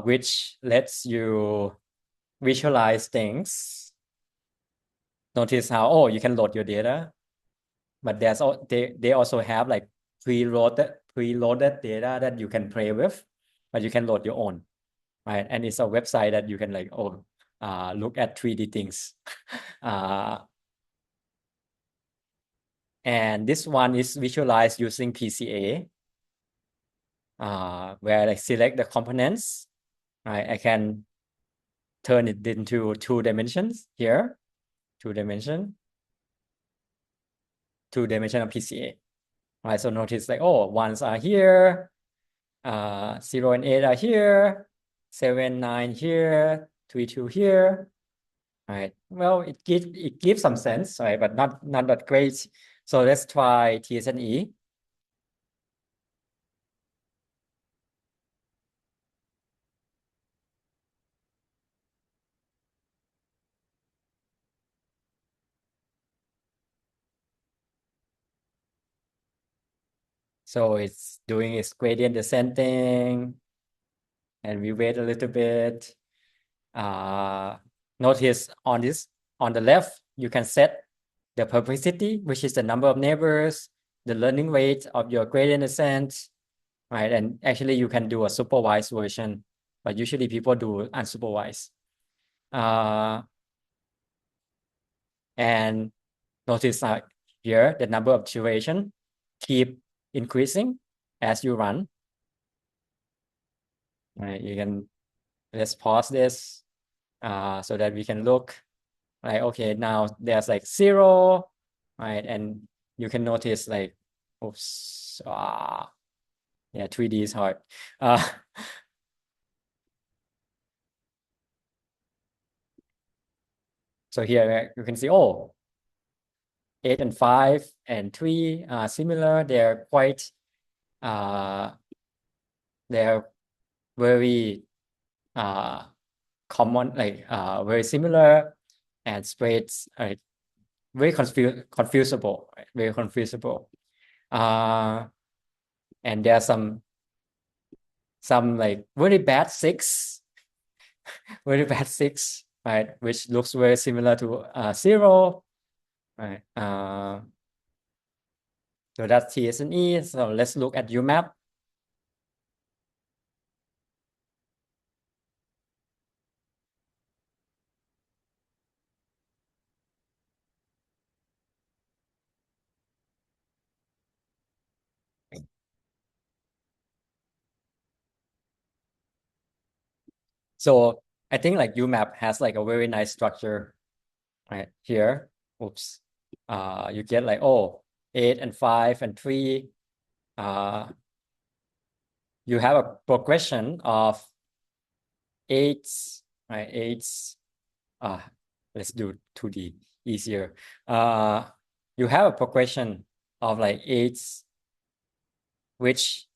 which lets you visualize things. Notice how, oh, you can load your data, but they also have like preloaded data that you can play with, but you can load your own, right? And it's a website that you can like, look at 3D things. And this one is visualized using PCA, where I select the components, right? I can turn it into 2 dimensions here, 2-dimensional PCA, right? So notice like, oh, ones are here, 0 and 8 are here, 7, 9 here, 3, 2 here, right? Well, it gives some sense, right? But not that great. So let's try TSNE. So it's doing its gradient descending, and we wait a little bit. Notice on the left, you can set the perplexity, which is the number of neighbors, the learning rate of your gradient descent, right? And actually you can do a supervised version, but usually people do unsupervised. And notice here, the number of duration keep increasing as you run. Right, let's pause this so that we can look. Right, okay, now there's like 0, right? And you can notice like, oops, yeah, 3D is hard. So here you can see, 8 and 5 and 3 are similar. They're quite, they're very common, like very similar, and spreads very confusable, right? Very confusable. And there are some like very bad 6, very bad 6, right? Which looks very similar to 0, right? So that's TSNE. So let's look at UMAP. So I think like UMAP has like a very nice structure, right? Here, oops, you get like, 8 and 5 and 3. You have a progression of 8s, right? 8s. Let's do 2D easier. You have a progression of like 8s, which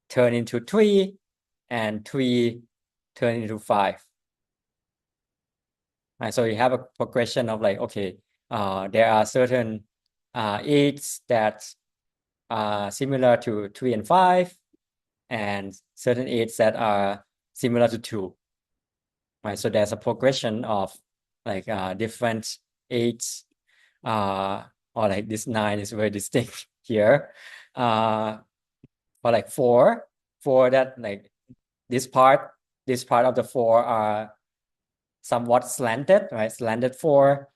turn into 3, and 3 turn into 5. Right, so you have a progression of like, okay, there are certain 8s that are similar to 3 and 5, and certain age that are similar to 2, right? So there's a progression of like different age, or like this 9 is very distinct here. For like 4 that like this part of the 4 are somewhat slanted, right? Slanted 4.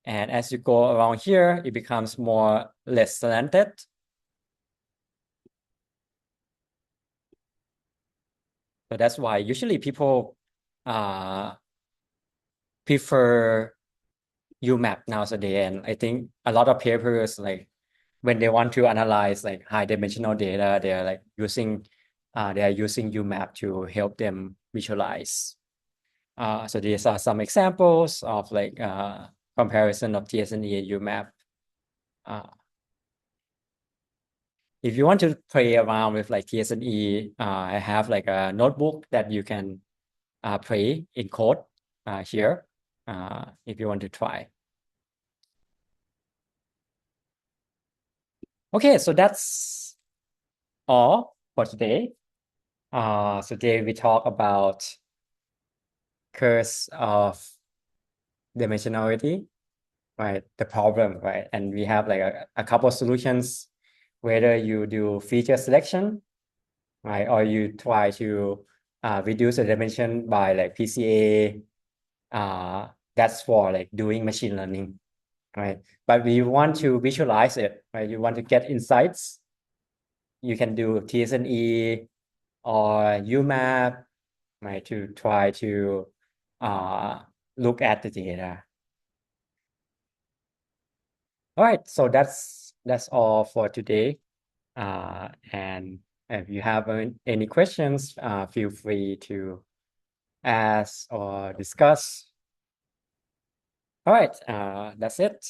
And as you go around here, it becomes less slanted. So that's why usually people prefer UMAP nowadays. And I think a lot of papers, like when they want to analyze like high dimensional data, they are using UMAP to help them visualize. So these are some examples of like comparison of TSNE and UMAP. If you want to play around with like TSNE, I have like a notebook that you can play in code here if you want to try. Okay, so that's all for today. So today we talk about curse of dimensionality, right? The problem, right? And we have like a couple of solutions, whether you do feature selection, right? Or you try to reduce the dimension by like PCA. That's for like doing machine learning, right? But we want to visualize it, right? You want to get insights. You can do TSNE or UMAP, right? To try to look at the data. All right, so that's all for today. And if you have any questions, feel free to ask or discuss. All right, that's it.